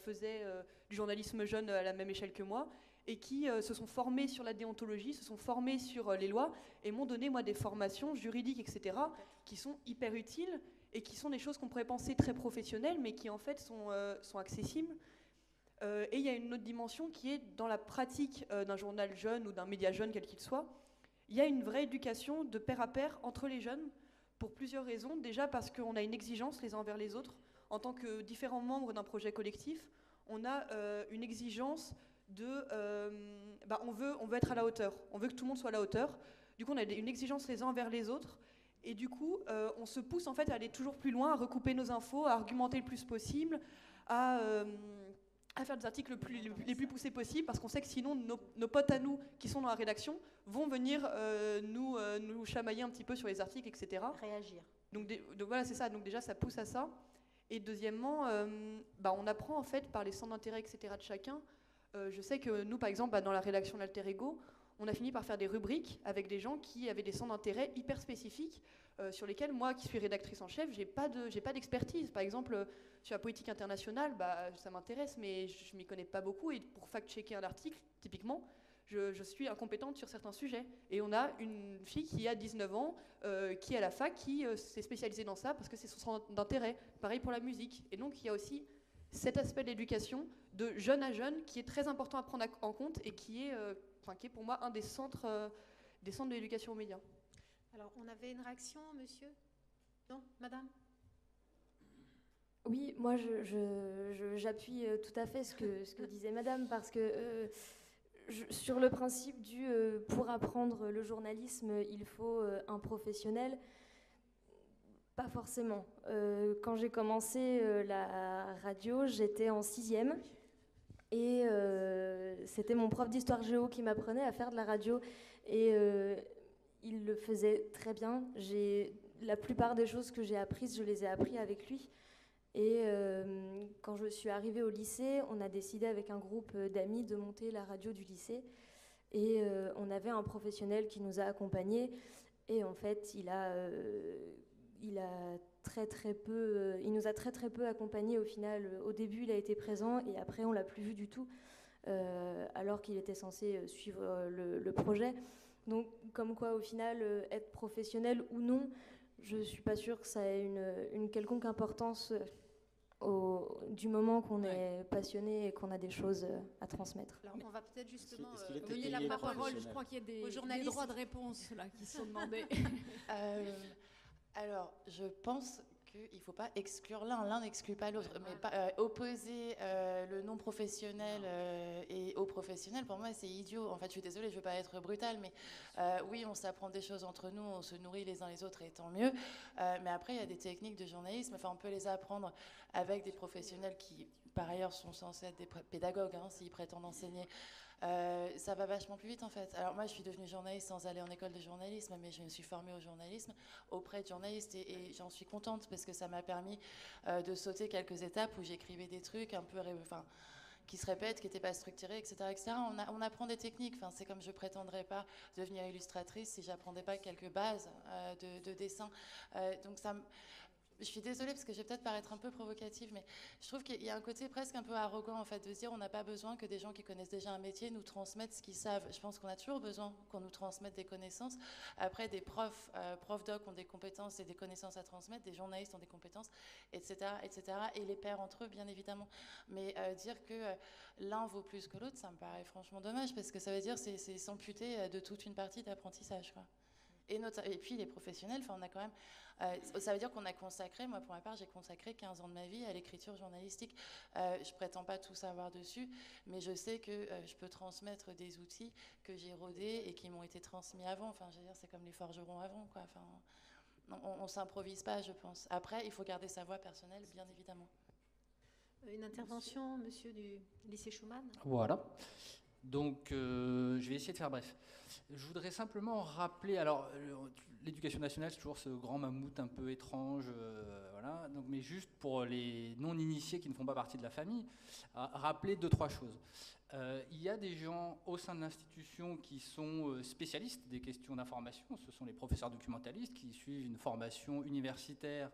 faisaient du journalisme jeune à la même échelle que moi, et qui se sont formés sur la déontologie, se sont formés sur les lois, et m'ont donné, moi, des formations juridiques, etc., qui sont hyper utiles, et qui sont des choses qu'on pourrait penser très professionnelles, mais qui, en fait, sont accessibles. Et il y a une autre dimension qui est, dans la pratique d'un journal jeune ou d'un média jeune, quel qu'il soit, il y a une vraie éducation de pair à pair entre les jeunes, pour plusieurs raisons. Déjà parce qu'on a une exigence les uns envers les autres. En tant que différents membres d'un projet collectif, on a une exigence on veut être à la hauteur. On veut que tout le monde soit à la hauteur. Du coup, on a une exigence les uns envers les autres. Et du coup, on se pousse en fait à aller toujours plus loin, à recouper nos infos, à argumenter le plus possible, à faire des articles les plus poussés possibles, parce qu'on sait que sinon, nos potes à nous qui sont dans la rédaction vont venir nous chamailler un petit peu sur les articles, etc. Réagir. Donc voilà, c'est ça. Donc déjà, ça pousse à ça. Et deuxièmement, on apprend en fait par les centres d'intérêt, etc. de chacun. Je sais que nous, par exemple, dans la rédaction de l'Alter Ego, on a fini par faire des rubriques avec des gens qui avaient des centres d'intérêt hyper spécifiques sur lesquels, moi, qui suis rédactrice en chef, j'ai pas d'expertise. Par exemple, sur la politique internationale, ça m'intéresse, mais je m'y connais pas beaucoup. Et pour fact-checker un article, typiquement, je suis incompétente sur certains sujets. Et on a une fille qui a 19 ans, qui est à la fac, qui s'est spécialisée dans ça parce que c'est son centre d'intérêt. Pareil pour la musique. Et donc, il y a aussi cet aspect de l'éducation, de jeune à jeune, qui est très important à prendre en compte et qui est pour moi un des centres de l'éducation aux médias. Alors, on avait une réaction, monsieur? Non, madame? Oui, moi j'appuie tout à fait ce que disait madame, parce que sur le principe pour apprendre le journalisme, il faut un professionnel. Pas forcément. Quand j'ai commencé la radio, j'étais en 6e et c'était mon prof d'histoire géo qui m'apprenait à faire de la radio, et il le faisait très bien. La plupart des choses que j'ai apprises, je les ai apprises avec lui. Et quand je suis arrivée au lycée, on a décidé avec un groupe d'amis de monter la radio du lycée, et on avait un professionnel qui nous a accompagnés, et en fait il nous a très peu accompagnés au final. Au début, il a été présent et après, on l'a plus vu du tout, alors qu'il était censé suivre le projet. Donc, comme quoi, au final, être professionnel ou non, je suis pas sûre que ça ait une quelconque importance du moment qu'on est passionné et qu'on a des choses à transmettre. Alors, on va peut-être justement donner la parole. Je crois qu'il y a des droits de réponse là qui sont demandés. Alors, je pense qu'il ne faut pas exclure l'un n'exclut pas l'autre, mais pas, opposer le non professionnel et au professionnel, pour moi c'est idiot. En fait, je suis désolée, je ne veux pas être brutale, mais oui, on s'apprend des choses entre nous, on se nourrit les uns les autres, et tant mieux. Mais après, il y a des techniques de journalisme, on peut les apprendre avec des professionnels qui, par ailleurs, sont censés être des pédagogues, s'ils prétendent enseigner. Ça va vachement plus vite en fait. Alors moi je suis devenue journaliste sans aller en école de journalisme, mais je me suis formée au journalisme auprès de journalistes, et j'en suis contente parce que ça m'a permis de sauter quelques étapes où j'écrivais des trucs un peu qui se répètent, qui n'étaient pas structurés, etc. etc. On apprend des techniques. C'est comme je ne prétendrais pas devenir illustratrice si j'apprendais pas quelques bases de dessin. Donc ça... Je suis désolée parce que je vais peut-être paraître un peu provocative, mais je trouve qu'il y a un côté presque un peu arrogant en fait de se dire on n'a pas besoin que des gens qui connaissent déjà un métier nous transmettent ce qu'ils savent. Je pense qu'on a toujours besoin qu'on nous transmette des connaissances. Après, des profs doc ont des compétences et des connaissances à transmettre, des journalistes ont des compétences, etc., etc. Et les pairs entre eux, bien évidemment. Mais dire que l'un vaut plus que l'autre, ça me paraît franchement dommage parce que ça veut dire c'est s'amputer de toute une partie d'apprentissage, quoi. Et puis les professionnels, on a quand même, ça veut dire qu'on a consacré, moi pour ma part j'ai consacré 15 ans de ma vie à l'écriture journalistique. Je prétends pas tout savoir dessus, mais je sais que je peux transmettre des outils que j'ai rodés et qui m'ont été transmis avant. Enfin, je veux dire, c'est comme les forgerons avant, quoi. Enfin, on s'improvise pas, je pense. Après, il faut garder sa voix personnelle, bien évidemment. Une intervention, monsieur du lycée Schumann. Voilà. Donc, je vais essayer de faire bref. Je voudrais simplement rappeler, alors, l'éducation nationale, c'est toujours ce grand mammouth un peu étrange, voilà. Donc, mais juste pour les non-initiés qui ne font pas partie de la famille, rappeler 2-3 choses. Il y a des gens au sein de l'institution qui sont spécialistes des questions d'information. Ce sont les professeurs documentalistes qui suivent une formation universitaire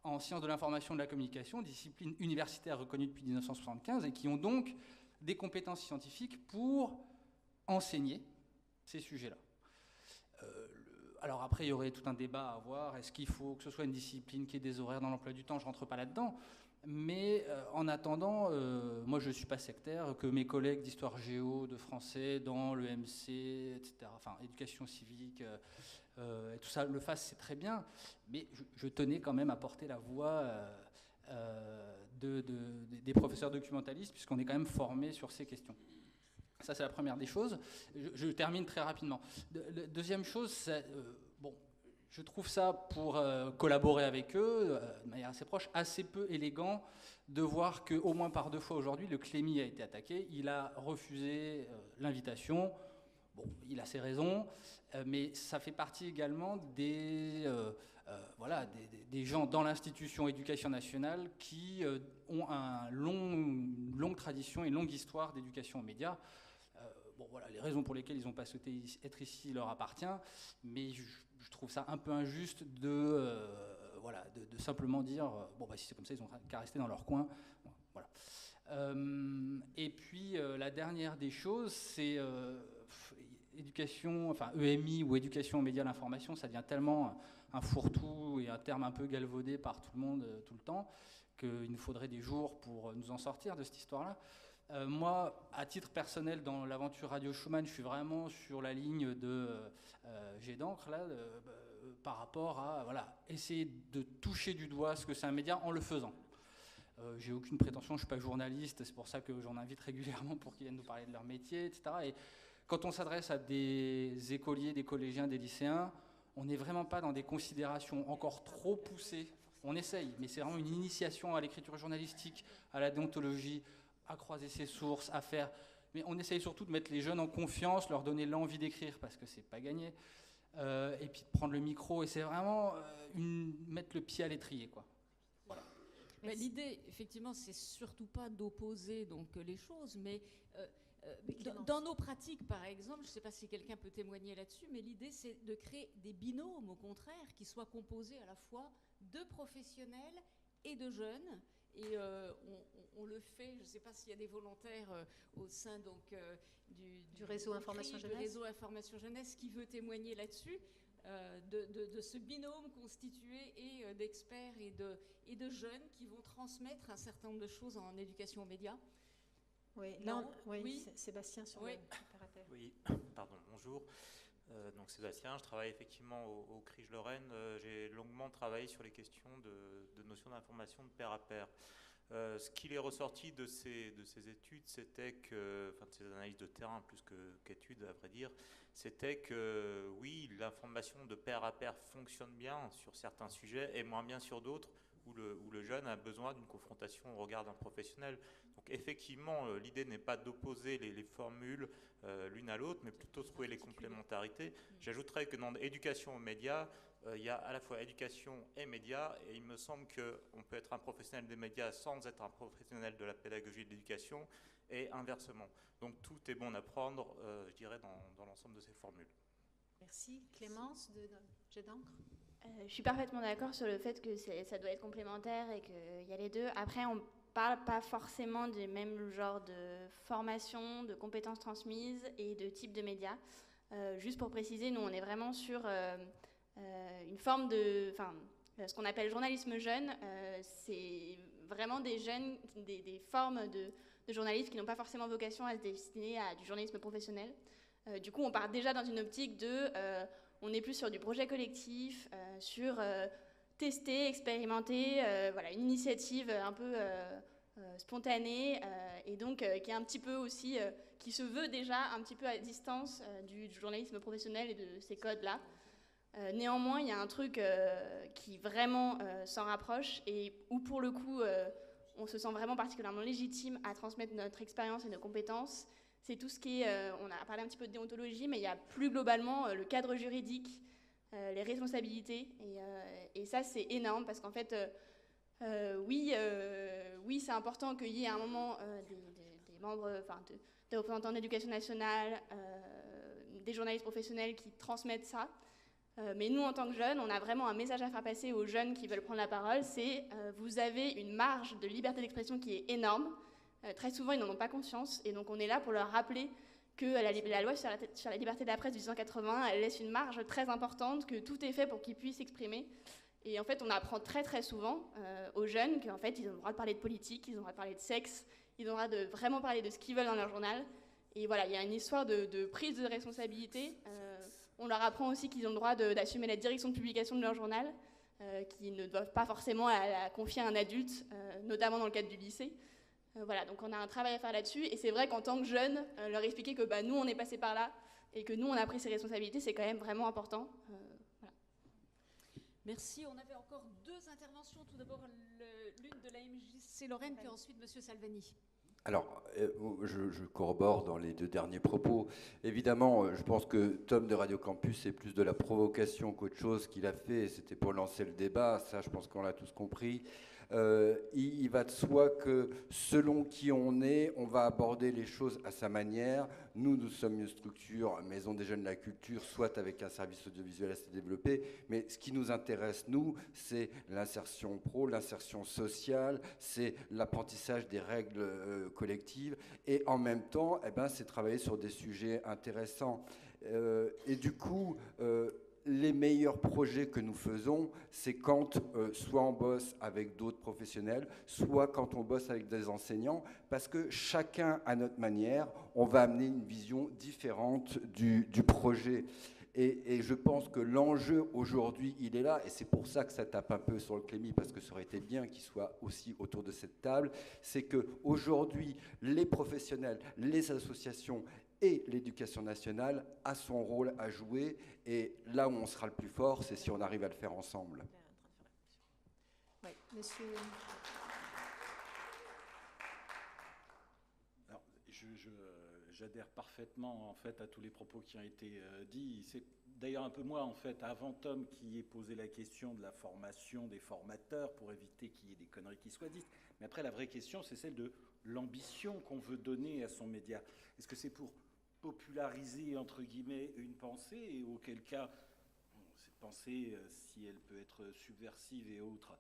en sciences de l'information et de la communication, discipline universitaire reconnue depuis 1975, et qui ont donc des compétences scientifiques pour enseigner ces sujets-là. Alors après, il y aurait tout un débat à avoir. Est-ce qu'il faut que ce soit une discipline qui ait des horaires dans l'emploi du temps? Je ne rentre pas là-dedans. Mais en attendant, moi je ne suis pas sectaire, que mes collègues d'histoire géo, de français, dans l'EMC, etc., enfin éducation civique, et tout ça le fassent, c'est très bien. Mais je tenais quand même à porter la voix des professeurs documentalistes, puisqu'on est quand même formés sur ces questions. Ça, c'est la première des choses. Je termine très rapidement. Deuxième chose, bon, je trouve ça, pour collaborer avec eux, de manière assez proche, assez peu élégant de voir qu'au moins par 2 fois aujourd'hui, le Clémy a été attaqué. Il a refusé l'invitation. Bon, il a ses raisons, mais ça fait partie également des gens dans l'institution éducation nationale qui ont une longue tradition et une longue histoire d'éducation aux médias. Bon, voilà, les raisons pour lesquelles ils n'ont pas souhaité être ici leur appartient, mais je trouve ça un peu injuste de simplement dire bon, bah, si c'est comme ça, ils ont qu'à rester dans leur coin. Voilà. Et puis la dernière des choses, c'est éducation, enfin EMI ou éducation aux médias à l'information, ça devient tellement un fourre-tout et un terme un peu galvaudé par tout le monde tout le temps qu'il nous faudrait des jours pour nous en sortir de cette histoire-là. Moi, à titre personnel, dans l'aventure Radio Schumann, je suis vraiment sur la ligne de jet d'encre, là, par rapport à essayer de toucher du doigt ce que c'est un média en le faisant. J'ai aucune prétention, je ne suis pas journaliste, c'est pour ça que j'en invite régulièrement pour qu'ils viennent nous parler de leur métier, etc. Et quand on s'adresse à des écoliers, des collégiens, des lycéens, on n'est vraiment pas dans des considérations encore trop poussées. On essaye, mais c'est vraiment une initiation à l'écriture journalistique, à la déontologie, à croiser ses sources, à faire... Mais on essaye surtout de mettre les jeunes en confiance, leur donner l'envie d'écrire, parce que c'est pas gagné, et puis de prendre le micro, et c'est vraiment mettre le pied à l'étrier, quoi. Voilà. L'idée, effectivement, c'est surtout pas d'opposer donc les choses, mais dans nos pratiques, par exemple, je ne sais pas si quelqu'un peut témoigner là-dessus, mais l'idée, c'est de créer des binômes, au contraire, qui soient composés à la fois de professionnels et de jeunes. Et on le fait, je ne sais pas s'il y a des volontaires au sein donc, du réseau Information Jeunesse. Du réseau Information Jeunesse qui veut témoigner là-dessus, de ce binôme constitué et d'experts et de jeunes qui vont transmettre un certain nombre de choses en éducation aux médias. Oui, oui. Sébastien sur le parapet. Oui, pardon, bonjour. Donc Sébastien, je travaille effectivement au CRIJ Lorraine. J'ai longuement travaillé sur les questions de notions d'information de pair à pair. Ce qu'il est ressorti de ces études, c'était que, enfin de ces analyses de terrain plus qu'études à vrai dire, c'était que oui, l'information de pair à pair fonctionne bien sur certains sujets et moins bien sur d'autres, où le jeune a besoin d'une confrontation au regard d'un professionnel. Donc effectivement, l'idée n'est pas d'opposer les formules l'une à l'autre, mais plutôt de trouver les complémentarités. J'ajouterais que dans l'éducation aux médias, il y a à la fois éducation et médias, et il me semble qu'on peut être un professionnel des médias sans être un professionnel de la pédagogie et de l'éducation, et inversement. Donc tout est bon à prendre, je dirais, dans l'ensemble de ces formules. Merci. Clémence de Jet d'encre. Je suis parfaitement d'accord sur le fait que ça doit être complémentaire et qu'il y a les deux. Après, on parle pas forcément du même genre de formation, de compétences transmises et de type de médias. Juste pour préciser, nous, on est vraiment sur une forme de... ce qu'on appelle journalisme jeune, c'est vraiment des jeunes, des formes de journalistes qui n'ont pas forcément vocation à se destiner à du journalisme professionnel. Du coup, on part déjà dans une optique de... on est plus sur du projet collectif, sur tester, expérimenter, voilà, une initiative un peu spontanée et donc qui est un petit peu aussi, qui se veut déjà un petit peu à distance du journalisme professionnel et de ces codes-là. Néanmoins, il y a un truc qui vraiment s'en rapproche et où pour le coup, on se sent vraiment particulièrement légitime à transmettre notre expérience et nos compétences. C'est tout ce qui est, on a parlé un petit peu de déontologie, mais il y a plus globalement le cadre juridique, les responsabilités. Et ça, c'est énorme parce qu'en fait, oui, c'est important qu'il y ait à un moment des membres, des représentants de l'éducation nationale, des journalistes professionnels qui transmettent ça. Mais nous, en tant que jeunes, on a vraiment un message à faire passer aux jeunes qui veulent prendre la parole, c'est vous avez une marge de liberté d'expression qui est énorme. Très souvent, ils n'en ont pas conscience, et donc on est là pour leur rappeler que la loi sur la liberté de la presse de 1980, elle laisse une marge très importante, que tout est fait pour qu'ils puissent s'exprimer. Et en fait, on apprend très très souvent aux jeunes qu'en fait, ils ont le droit de parler de politique, ils ont le droit de parler de sexe, ils ont le droit de vraiment parler de ce qu'ils veulent dans leur journal. Et voilà, il y a une histoire de prise de responsabilité. On leur apprend aussi qu'ils ont le droit d'assumer la direction de publication de leur journal, qu'ils ne doivent pas forcément la confier à un adulte, notamment dans le cadre du lycée. Voilà, donc on a un travail à faire là-dessus. Et c'est vrai qu'en tant que jeunes, leur expliquer que nous, on est passé par là et que nous, on a pris ces responsabilités, c'est quand même vraiment important. Voilà. Merci. On avait encore deux interventions. Tout d'abord, l'une de la MJC Lorraine, puis ensuite M. Salvani. Alors, je corrobore dans les deux derniers propos. Évidemment, je pense que Tom de Radio Campus, c'est plus de la provocation qu'autre chose qu'il a fait. C'était pour lancer le débat. Ça, je pense qu'on l'a tous compris. Il va de soi que selon qui on est, on va aborder les choses à sa manière. Nous sommes une structure Maison des Jeunes de la Culture, soit avec un service audiovisuel assez développé, mais ce qui nous intéresse, nous, c'est l'insertion pro, l'insertion sociale, c'est l'apprentissage des règles collectives, et en même temps, c'est travailler sur des sujets intéressants. Et du coup... les meilleurs projets que nous faisons, c'est quand soit on bosse avec d'autres professionnels, soit quand on bosse avec des enseignants, parce que chacun, à notre manière, on va amener une vision différente du projet. Et je pense que l'enjeu aujourd'hui, il est là, et c'est pour ça que ça tape un peu sur le Clémy, parce que ça aurait été bien qu'il soit aussi autour de cette table, c'est qu'aujourd'hui, les professionnels, les associations et l'éducation nationale a son rôle à jouer, et là où on sera le plus fort, c'est si on arrive à le faire ensemble. Oui, monsieur. Alors, j'adhère parfaitement en fait à tous les propos qui ont été dits. C'est d'ailleurs un peu moi en fait, avant Tom, qui ai posé la question de la formation des formateurs pour éviter qu'il y ait des conneries qui soient dites. Mais après, la vraie question, c'est celle de l'ambition qu'on veut donner à son média. Est-ce que c'est pour populariser, entre guillemets, une pensée, et auquel cas, cette pensée, si elle peut être subversive et autre,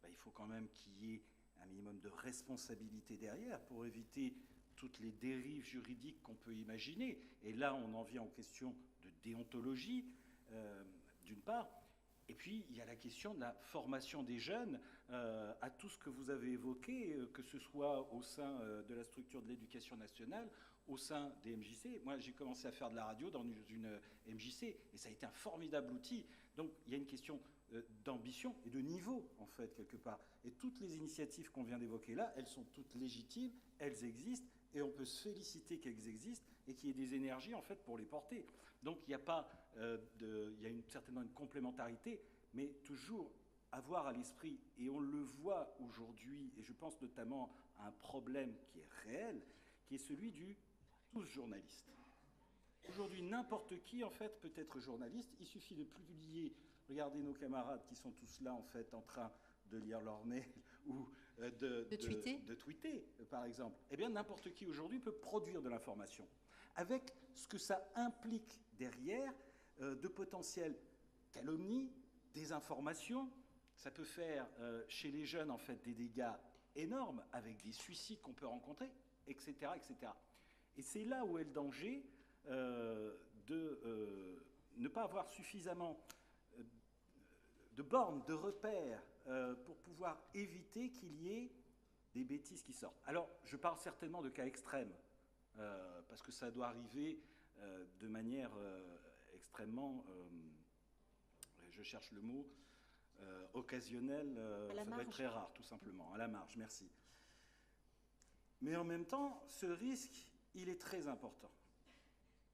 il faut quand même qu'il y ait un minimum de responsabilité derrière pour éviter toutes les dérives juridiques qu'on peut imaginer. Et là, on en vient aux questions de déontologie, d'une part, et puis il y a la question de la formation des jeunes à tout ce que vous avez évoqué, que ce soit au sein de la structure de l'éducation nationale, au sein des MJC. Moi, j'ai commencé à faire de la radio dans une MJC, et ça a été un formidable outil. Donc, il y a une question d'ambition et de niveau, en fait, quelque part. Et toutes les initiatives qu'on vient d'évoquer là, elles sont toutes légitimes, elles existent, et on peut se féliciter qu'elles existent et qu'il y ait des énergies, en fait, pour les porter. Donc, il n'y a pas il y a certainement une complémentarité, mais toujours avoir à l'esprit, et on le voit aujourd'hui, et je pense notamment à un problème qui est réel, qui est celui du tous journalistes. Aujourd'hui, n'importe qui, en fait, peut être journaliste. Il suffit de publier. Regardez nos camarades qui sont tous là, en fait, en train de lire leur mail ou de tweeter, par exemple. Eh bien, n'importe qui, aujourd'hui, peut produire de l'information. Avec ce que ça implique derrière de potentielles calomnies, désinformation, ça peut faire chez les jeunes en fait des dégâts énormes avec des suicides qu'on peut rencontrer, etc., etc. Et c'est là où est le danger de ne pas avoir suffisamment de bornes, de repères pour pouvoir éviter qu'il y ait des bêtises qui sortent. Alors, je parle certainement de cas extrêmes, parce que ça doit arriver de manière extrêmement, je cherche le mot, occasionnelle, ça doit être très rare, tout simplement, à la marge, merci. Mais en même temps, ce risque, il est très important.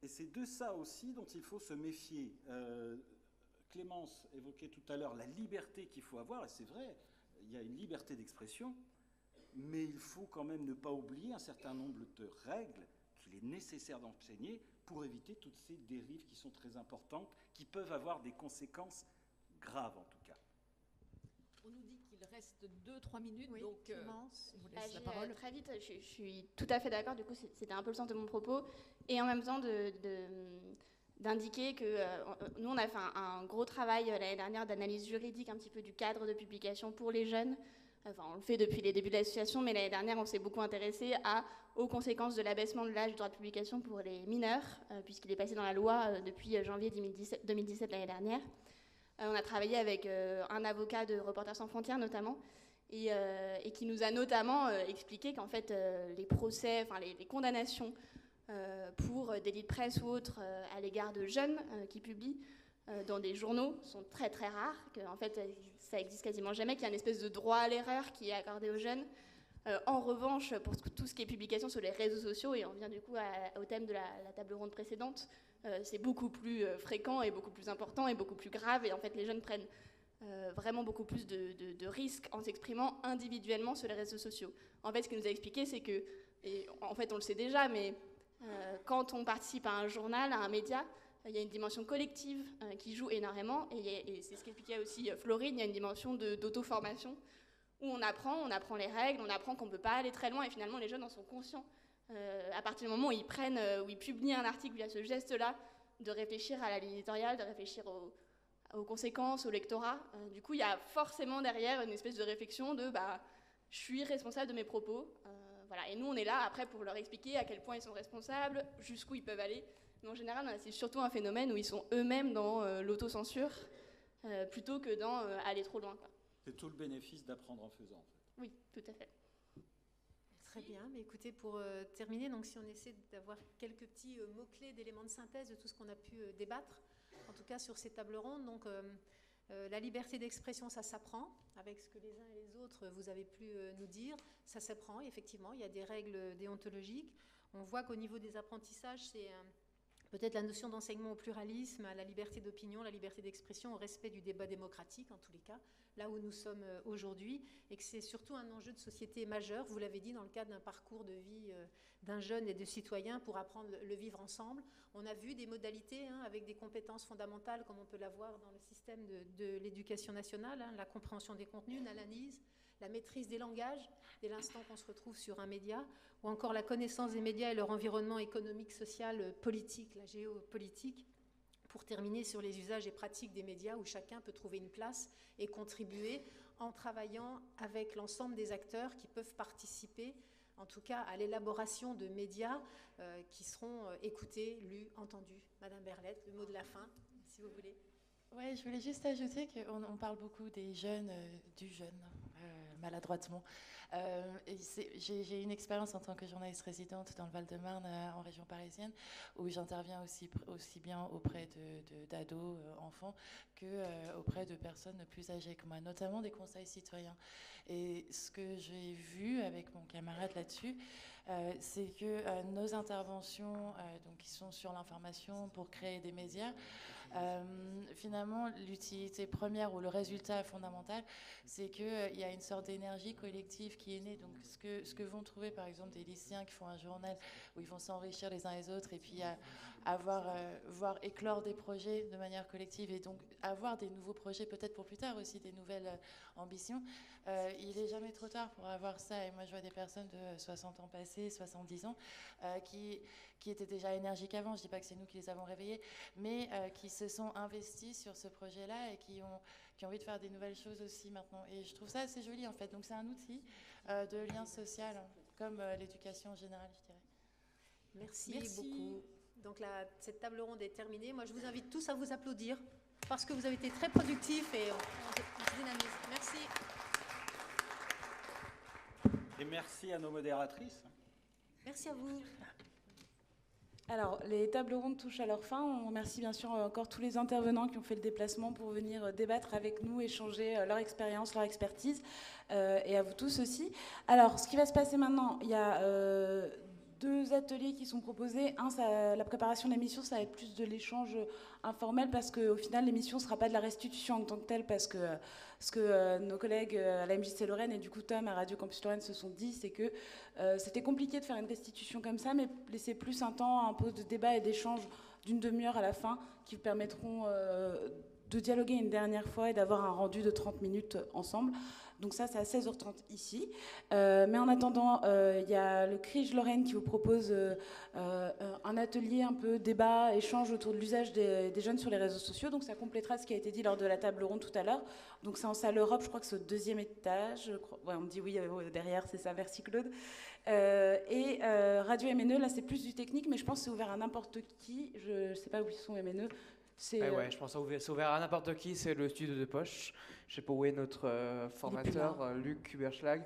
Et c'est de ça aussi dont il faut se méfier. Clémence évoquait tout à l'heure la liberté qu'il faut avoir, et c'est vrai, il y a une liberté d'expression, mais il faut quand même ne pas oublier un certain nombre de règles qu'il est nécessaire d'enseigner pour éviter toutes ces dérives qui sont très importantes, qui peuvent avoir des conséquences graves en tout cas. On nous dit qu'il reste 2-3 minutes, Oui, donc on vous laisse la Agir parole. très vite, je suis tout à fait d'accord, du coup c'était un peu le sens de mon propos, et en même temps d'indiquer que nous on a fait un gros travail l'année dernière d'analyse juridique un petit peu du cadre de publication pour les jeunes. Enfin, on le fait depuis les débuts de l'association, mais l'année dernière on s'est beaucoup intéressé aux conséquences de l'abaissement de l'âge du droit de publication pour les mineurs, puisqu'il est passé dans la loi depuis janvier 2017 l'année dernière. On a travaillé avec un avocat de Reporters sans frontières notamment, et qui nous a notamment expliqué qu'en fait les procès, enfin les condamnations pour délit de presse ou autres à l'égard de jeunes qui publient dans des journaux sont très très rares, qu'en fait ça existe quasiment jamais, qu'il y a une espèce de droit à l'erreur qui est accordé aux jeunes. En revanche, pour tout ce qui est publication sur les réseaux sociaux, et on vient du coup au thème de la table ronde précédente, c'est beaucoup plus fréquent et beaucoup plus important et beaucoup plus grave, et en fait les jeunes prennent vraiment beaucoup plus de risques en s'exprimant individuellement sur les réseaux sociaux. En fait, ce qu'il nous a expliqué, c'est que, et en fait on le sait déjà, mais quand on participe à un journal, à un média, il y a une dimension collective qui joue énormément, et c'est ce qu'expliquait aussi Florine, il y a une dimension d'auto-formation, où on apprend les règles, on apprend qu'on ne peut pas aller très loin, et finalement les jeunes en sont conscients. À partir du moment où ils prennent, où ils publient un article, il y a ce geste-là de réfléchir à la ligne éditoriale, de réfléchir aux conséquences, au lectorat. Du coup, il y a forcément derrière une espèce de réflexion de je suis responsable de mes propos. Voilà. Et nous, on est là après pour leur expliquer à quel point ils sont responsables, jusqu'où ils peuvent aller. Mais en général, c'est surtout un phénomène où ils sont eux-mêmes dans l'autocensure plutôt que dans aller trop loin, quoi. C'est tout le bénéfice d'apprendre en faisant, en fait. Oui, tout à fait. Très bien, mais écoutez, pour terminer, donc si on essaie d'avoir quelques petits mots-clés d'éléments de synthèse de tout ce qu'on a pu débattre, en tout cas sur ces tables rondes, donc la liberté d'expression, ça s'apprend, avec ce que les uns et les autres vous avez pu nous dire, ça s'apprend, effectivement, il y a des règles déontologiques. On voit qu'au niveau des apprentissages, c'est peut-être la notion d'enseignement au pluralisme, à la liberté d'opinion, la liberté d'expression, au respect du débat démocratique, en tous les cas, là où nous sommes aujourd'hui, et que c'est surtout un enjeu de société majeur, vous l'avez dit, dans le cadre d'un parcours de vie d'un jeune et de citoyen pour apprendre le vivre ensemble. On a vu des modalités avec des compétences fondamentales, comme on peut l'avoir dans le système de l'éducation nationale, la compréhension des contenus, l'analyse, la maîtrise des langages, dès l'instant qu'on se retrouve sur un média, ou encore la connaissance des médias et leur environnement économique, social, politique, la géopolitique, pour terminer sur les usages et pratiques des médias où chacun peut trouver une place et contribuer en travaillant avec l'ensemble des acteurs qui peuvent participer, en tout cas à l'élaboration de médias qui seront écoutés, lus, entendus. Madame Berlette, le mot de la fin, si vous voulez. Oui, je voulais juste ajouter qu'on parle beaucoup des jeunes, du jeune, maladroitement. J'ai une expérience en tant que journaliste résidente dans le Val-de-Marne, en région parisienne, où j'interviens aussi bien auprès d'ados, enfants, qu'auprès de personnes plus âgées que moi, notamment des conseils citoyens. Et ce que j'ai vu avec mon camarade là-dessus, c'est que nos interventions, donc, qui sont sur l'information pour créer des médias, finalement, l'utilité première ou le résultat fondamental, c'est qu'il y a une sorte d'énergie collective qui est née. Donc, ce que vont trouver, par exemple, des lycéens qui font un journal où ils vont s'enrichir les uns les autres, et puis il y a voir éclore des projets de manière collective et donc avoir des nouveaux projets peut-être pour plus tard aussi, des nouvelles ambitions. Il n'est jamais trop tard pour avoir ça et moi je vois des personnes de 60 ans passés, 70 ans qui étaient déjà énergiques avant, je ne dis pas que c'est nous qui les avons réveillés, mais qui se sont investis sur ce projet-là et qui ont envie de faire des nouvelles choses aussi maintenant. Et je trouve ça assez joli en fait, donc c'est un outil de lien social, comme l'éducation en général, je dirais. Merci beaucoup. Donc cette table ronde est terminée. Moi, je vous invite tous à vous applaudir parce que vous avez été très productifs et on se dynamise. Merci. Et merci à nos modératrices. Merci à vous. Alors, les tables rondes touchent à leur fin. On remercie bien sûr encore tous les intervenants qui ont fait le déplacement pour venir débattre avec nous, échanger leur expérience, leur expertise, et à vous tous aussi. Alors, ce qui va se passer maintenant, il y a 2 ateliers qui sont proposés. La préparation de l'émission, ça va être plus de l'échange informel parce qu'au final, l'émission ne sera pas de la restitution en tant que telle parce que ce que nos collègues à la MJC Lorraine et du coup Tom à Radio Campus Lorraine se sont dit, c'est que c'était compliqué de faire une restitution comme ça, mais laisser plus un temps, un peu de débat et d'échange d'une demi-heure à la fin qui vous permettront de dialoguer une dernière fois et d'avoir un rendu de 30 minutes ensemble. Donc ça, c'est à 16h30 ici. Mais en attendant, il y a le CRIJ Lorraine qui vous propose un atelier un peu débat, échange autour de l'usage des jeunes sur les réseaux sociaux. Donc ça complétera ce qui a été dit lors de la table ronde tout à l'heure. Donc c'est en salle Europe, je crois que c'est au 2e étage. Je crois. Ouais, on me dit oui, derrière, c'est ça, merci Claude. Et Radio MNE, là c'est plus du technique, mais je pense que c'est ouvert à n'importe qui. Je ne sais pas où ils sont MNE. Ouais, je pense que c'est ouvert à n'importe qui, c'est le studio de poche. Je ne sais pas où est notre formateur, Luc Kuberschlag.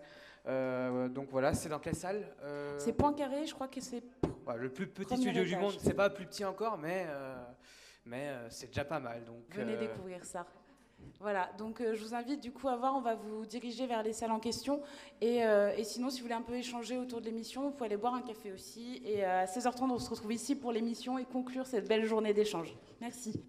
Donc voilà, c'est dans quelle salle C'est Poincaré, je crois que c'est... Le plus petit studio du monde, c'est pas plus petit encore, mais c'est déjà pas mal. Donc, venez découvrir ça. Voilà, donc je vous invite du coup à voir, on va vous diriger vers les salles en question. Et sinon, si vous voulez un peu échanger autour de l'émission, vous pouvez aller boire un café aussi. Et à 16h30, on se retrouve ici pour l'émission et conclure cette belle journée d'échange. Merci.